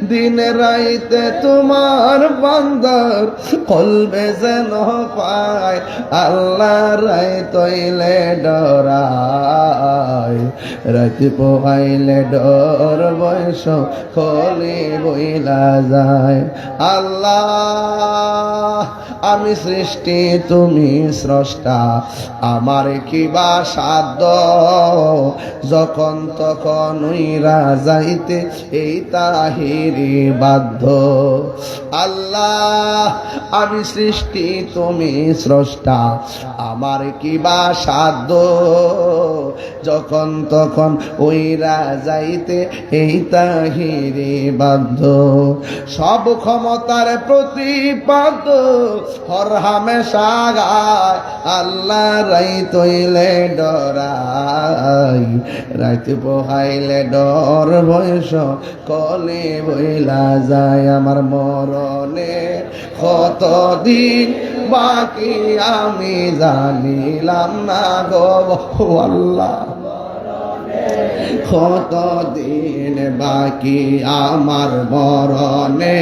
দিনে রাইতে তোমার বান্দার কলবে যেন পাই। আল্লাহ রাই তৈলে ডরাই, রাতি পোহাইলে ডর বয়স কলি বইলা যায়। আল্লাহ আমি সৃষ্টি, তুমি স্রষ্টা, আমার কি বা সাধ্য, যখন তখন উইরা যাইতে এই তাহিরি বাধ্য। আল্লাহ আমি সৃষ্টি, তুমি স্রষ্টা, আমার কি বা সাধ্য, যখন তখন উইরা যাইতে এই তাহিরি বাধ্য। সব ক্ষমতা মমতার প্রতিপাদ হর হামেশা গায় আল্লাহ রাই তৈলে ডরাই রাইতে পোহাইলে ডর বয়স কলে বইলা যায় আমার মরণে কতদিন বাকি আমি জানিলাম না গো আল্লাহ কতদিন বাকি আমার মরণে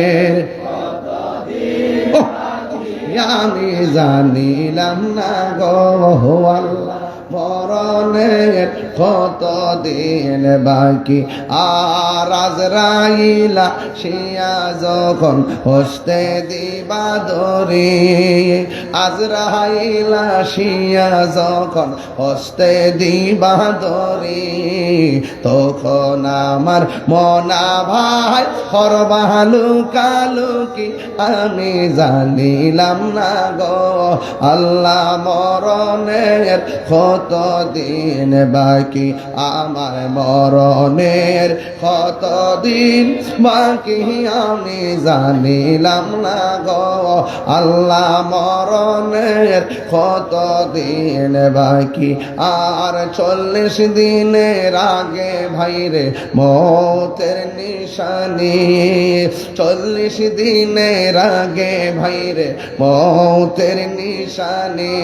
আমি জানিলাম না গো আল্লাহ মরণের কতদিন বাকি আর আজরাইলা শিয়া যখন হস্তে দিবা দরি আজরাইলা শিয়া যখন হস্তে দিবা দরি তখন আমার মনা ভাই হরবালু কালুকি আমি জানিলাম না গো আল্লাহ মরণের কতদিন বাকি আমার মরণের কতদিন বাকি আমি জানিলাম না গো আল্লাহ মরণের কতদিন বাকি আর 40 দিনের আগে ভাইরে মৌতের নিশানি 40 দিনের আগে ভাইরে মৌতের নিশানি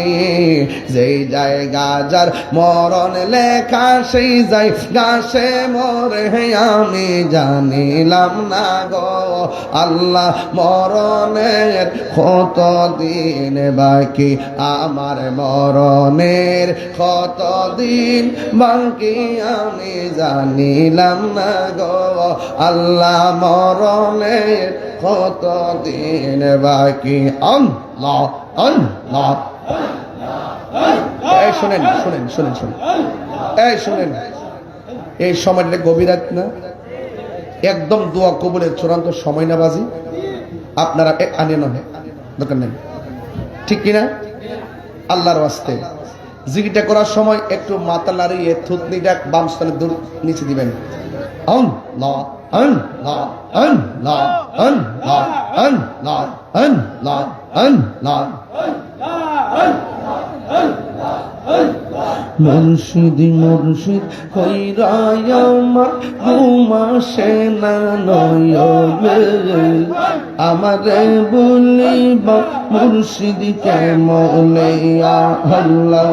যেই জায়গা যার মরণ লেখা সেই যাই গাছে মরে আমি জানিলাম না গো আল্লাহ মরণের কতদিন বাকি আমার মরণের কতদিন বাকি আমি জানিলাম না গো আল্লাহ মরণের কতদিন বাকি আল্লাহ আল্লাহ এই শুনেন শুনেন শুনেন শুনেন এই শুনেন এই সময়টা গভীর রাত না একদম দোয়া কবুলের চূড়ান্ত সময় না বাজি আপনারা আনে নহে দরকার নেই ঠিক কিনা আল্লাহর ওয়াস্তে জিকিরটা করার সময় একটু মাথা নাড়িয়ে থুতনিটা বাম স্থানে দূর নিচে দিবেন আল্লাহ আল্লাহ আল্লাহ আল্লাহ আল্লাহ আল্লাহ আল্লাহ মুর্শিদি মুর্শিদ কইরাই আমার ঘুমাসে না নয়নে আমারে বলিবা মুর্শিদি কেমনে আল্লাহ